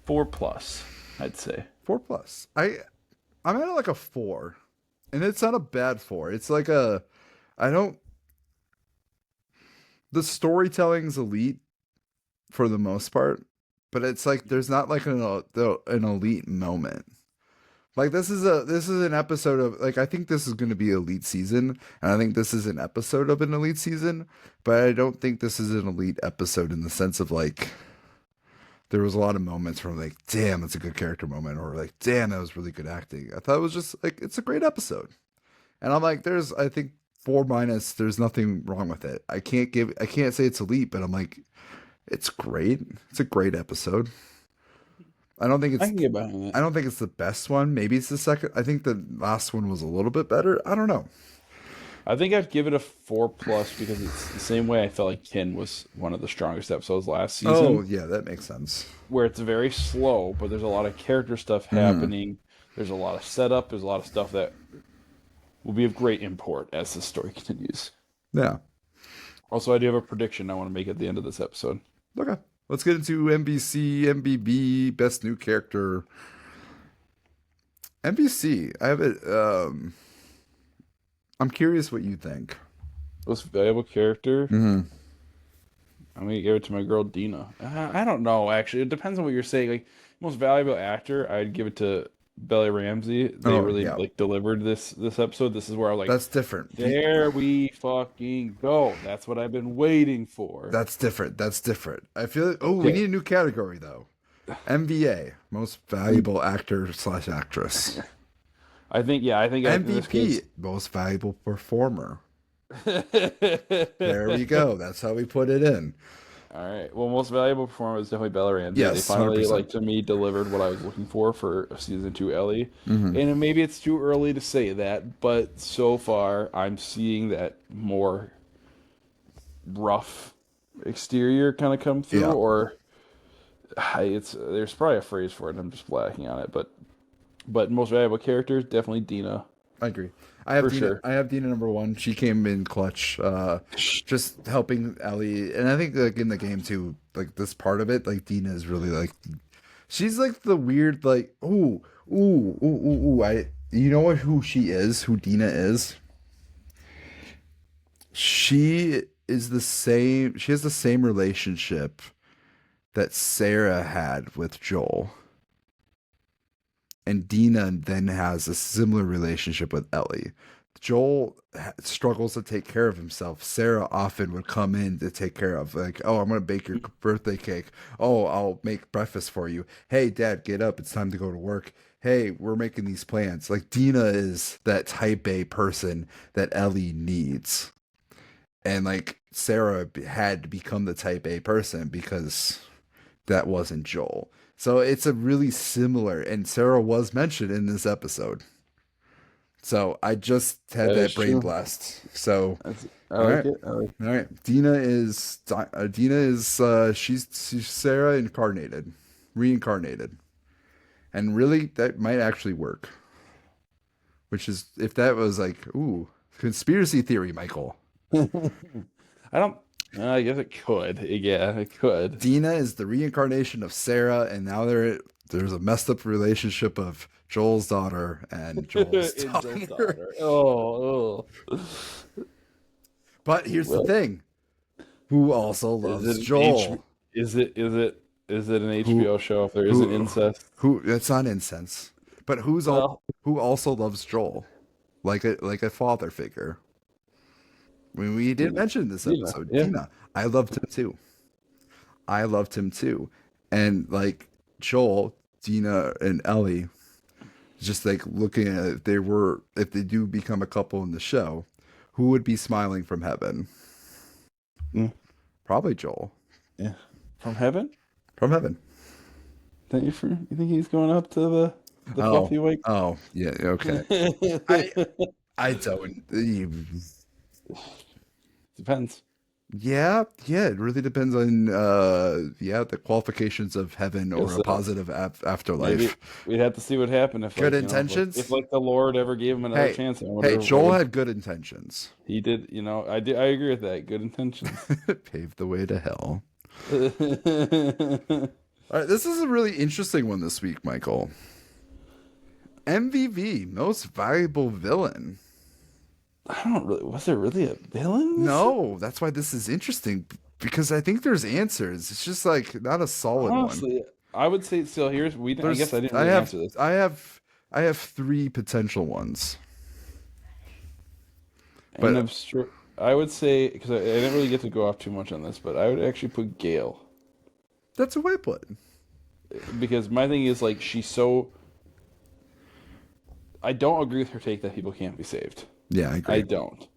4+, I'd say. 4+. I'm at like a 4, and it's not a bad 4. It's like a, I don't. The storytelling's elite for the most part, but it's like there's not like an elite moment. Like this is an episode of like I think this is going to be elite season, and I think this is an episode of an elite season, but I don't think this is an elite episode in the sense of like there was a lot of moments where I'm like, damn, that's a good character moment, or like, damn, that was really good acting. I thought it was just like it's a great episode, and I'm like, I think 4-, there's nothing wrong with it. I can't say it's elite, but I'm like, it's great. It's a great episode. I don't think I can get behind that. I don't think it's the best one. Maybe it's the second. I think the last one was a little bit better. I don't know. I think I'd give it a 4+ because it's the same way I felt like Kin was one of the strongest episodes last season. Oh, yeah, that makes sense. Where it's very slow, but there's a lot of character stuff happening. There's a lot of setup. There's a lot of stuff that will be of great import as the story continues. Yeah. Also, I do have a prediction I want to make at the end of this episode. Okay. Let's get into NBC, MBB, Best New Character. NBC, I have it. I'm curious what you think. Most valuable character? Mm-hmm. I'm going to give it to my girl, Dina. I don't know, actually. It depends on what you're saying. Like, most valuable actor, I'd give it to Bella Ramsey. They really like delivered this episode. This is where I was like, that's different. There we fucking go. That's what I've been waiting for. That's different. I feel like, we need a new category though. MVA, most valuable actor / actress. I think MVP, most valuable performer. There we go. That's how we put it in. All right. Well, most valuable performer was definitely Bella Ramsey. Yes, they finally, 100%. to me, delivered what I was looking for season 2 Ellie. And maybe it's too early to say that, but so far I'm seeing that more rough exterior kind of come through, or there's probably a phrase for it. And I'm just blacking on it, but most valuable character definitely Dina. I agree. I have For Dina. sure. I have Dina number 1. She came in clutch, just helping Ellie, and I think like in the game too. Like this part of it, like Dina is really like, she's like the weird like, ooh. You know what? Who she is? Who Dina is? She is the same. She has the same relationship that Sarah had with Joel. And Dina then has a similar relationship with Ellie. Joel struggles to take care of himself. Sarah often would come in to take care of, like, oh, I'm going to bake your birthday cake. Oh, I'll make breakfast for you. Hey, Dad, get up. It's time to go to work. Hey, we're making these plans. Like, Dina is that type A person that Ellie needs. And, like, Sarah had to become the type A person because that wasn't Joel. So it's a really similar, and Sarah was mentioned in this episode. So I just had That is that brain true. blast. So I all like right, it. I like all right. She's Sarah incarnated, reincarnated, and really that might actually work. Which is if that was like ooh conspiracy theory, Michael. I don't. I guess it could. Yeah, it could. Dina is the reincarnation of Sarah, and now there's a messed up relationship of Joel's daughter and Joel's In Joel's daughter. daughter. Oh. But here's the Well, thing: who also is loves it an H? Joel? Is it an Who HBO show if there isn't who incest? who? That's not incense. But Well, who also loves Joel, like a father figure? When we didn't Dina. mention this Dina. episode, Yeah. Dina. I loved him too. I loved him too, and like Joel, Dina, and Ellie just like looking at if they do become a couple in the show, who would be smiling from heaven? Mm. Probably Joel Yeah. From heaven? from heaven. You think he's going up to the Oh, fluffy white? oh, yeah, okay. I I don't. Depends. Yeah, yeah. It really depends on the qualifications of heaven or Guess a positive maybe afterlife. we'd have to see what happened if Good like if intentions. like the Lord ever gave him another Hey, chance. I hey, wonder what Joel would had good intentions. he did. I agree with that. Good intentions. Paved the way to hell. All right, this is a really interesting one this week, Michael. MVV, most valuable villain. I don't really. Was there really a villain? No, that's why this is interesting because I think there's answers. It's just like not a solid one. Honestly, I would say still. I guess I There's didn't really answer this. I have three potential ones. And But I would say because I didn't really get to go off too much on this, but I would actually put Gail that's a way put. because my thing is like she's so. I don't agree with her take that people can't be saved. Yeah, I I agree. don't.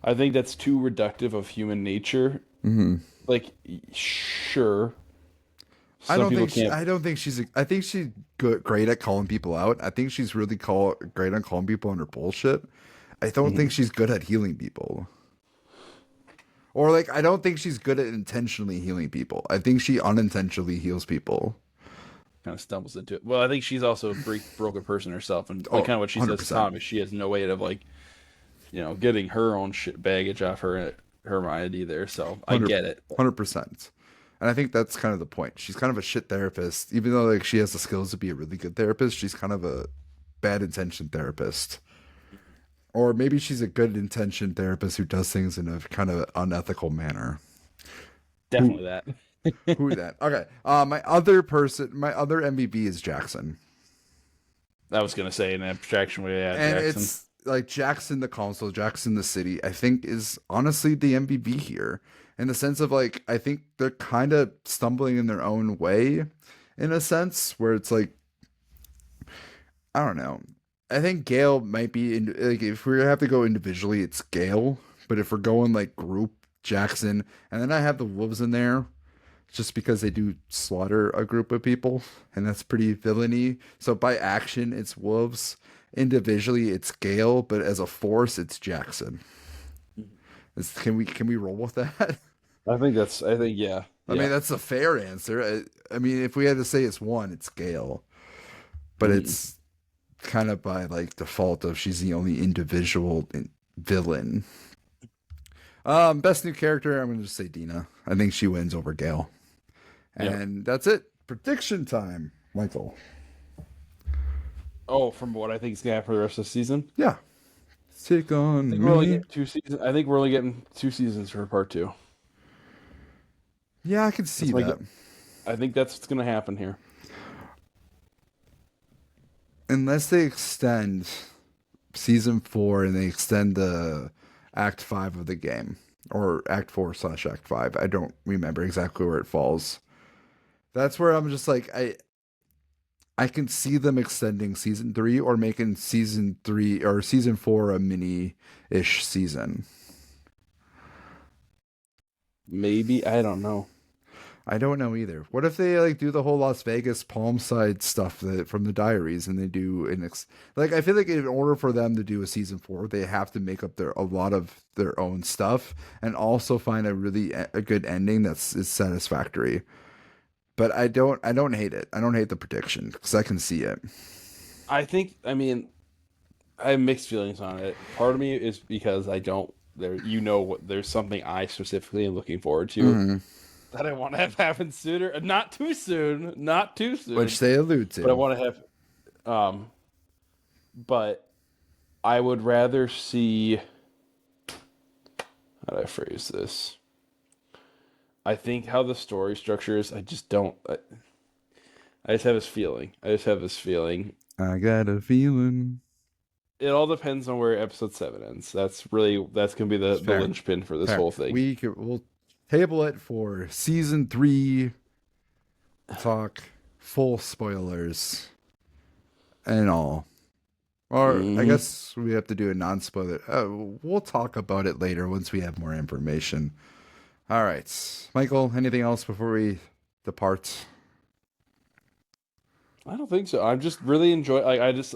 I think that's too reductive of human nature. Hmm. Like, sure, some people can't. I don't think I think she's great at calling people out. I think she's really great on calling people on her bullshit. I don't think she's good at healing people. Or like I don't think she's good at intentionally healing people. I think she unintentionally heals people. Kind of stumbles into it. Well, I think she's also a broken person herself, and Oh, like kind of what she says to 100%. Tom is she has no way of like, getting her own shit baggage off her mind either. So I get it. 100%. And I think that's kind of the point. She's kind of a shit therapist, even though like she has the skills to be a really good therapist. She's kind of a bad intention therapist, or maybe she's a good intention therapist who does things in a kind of unethical manner. Definitely that. Who that? Okay. My other MVP is Jackson, I was gonna say an abstraction way, yeah, and Jackson. it's like Jackson the console, Jackson the city. I think is honestly the MVP here in the sense of like I think they're kind of stumbling in their own way, in a sense where it's like I don't know. I think Gale might be like if we have to go individually, it's Gale. But if we're going like group, Jackson, and then I have the wolves in there, just because they do slaughter a group of people, and that's pretty villainy. So by action, it's wolves. Individually, it's Gale, but as a force, it's Jackson. Can we roll with that? I think yeah. I mean, that's a fair answer. I mean, if we had to say it's one, it's Gale, but it's kind of by like default of she's the only individual villain. Best new character, I'm gonna just say Dina. I think she wins over Gale. And that's it. Prediction time, Michael. Oh, from what I think is gonna happen for the rest of the season. Yeah. Take on I think we're only me. getting 2 seasons. I think we're only getting 2 seasons for part 2. Yeah, I can see That's my that. I think that's what's gonna happen here. Unless they extend season 4 and they extend the Act 5 of the game. Or Act 4/Act 5. I don't remember exactly where it falls. That's where I'm just like I can see them extending season 3 or making season 3 or season 4 a mini-ish season. Maybe I don't know. I don't know either. What if they like do the whole Las Vegas Palm Side stuff from the diaries, and they do like I feel like in order for them to do a season 4, they have to make up a lot of their own stuff and also find a good ending is satisfactory. But I don't hate it. I don't hate the prediction because I can see it. I mean, I have mixed feelings on it. Part of me is because I don't there's something I specifically am looking forward to that I want to have happen sooner. Not too soon. Not too soon. Which they allude to. But I want to have but I would rather see, how do I phrase this? I think how the story structure is, I just don't. I just have this feeling. I got a feeling. It all depends on where episode 7 ends. That's gonna be the linchpin for this whole thing. We'll table it for season 3 talk, full spoilers and all. Or I guess we have to do a non-spoiler. We'll talk about it later once we have more information. All right, Michael, anything else before we depart? I don't think so. I'm just really enjoying.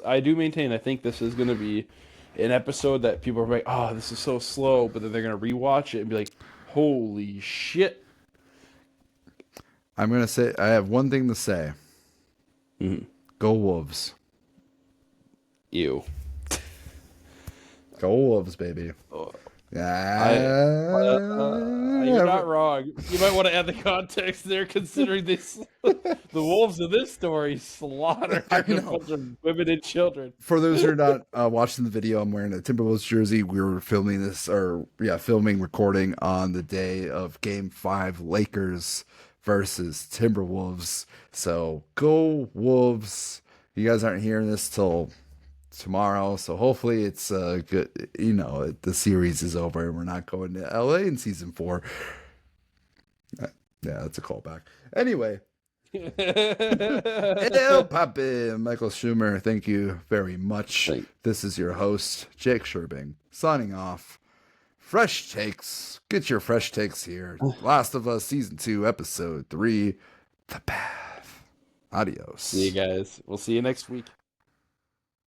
I do maintain. I think this is going to be an episode that people are like, "Oh, this is so slow," but then they're going to rewatch it and be like, "Holy shit!" I'm gonna say I have one thing to say. Go Wolves! Ew. Go Wolves, baby! You're not wrong. You might want to add the context there, considering this the wolves of this story slaughtered a bunch of women and children. For those who are not watching the video, I'm wearing a Timberwolves jersey. We were filming recording on the day of Game 5, Lakers versus Timberwolves. So go Wolves! You guys aren't hearing this till tomorrow, so hopefully it's good. The series is over and we're not going to LA in season 4. Yeah, that's a callback. Anyway, El Papi, Michael Schumer, thank you very much. This is your host, Jake Sherbing, signing off. Fresh takes, get your fresh takes here. Last of Us season 2 episode 3, The Path. Adios. See you guys. We'll see you next week.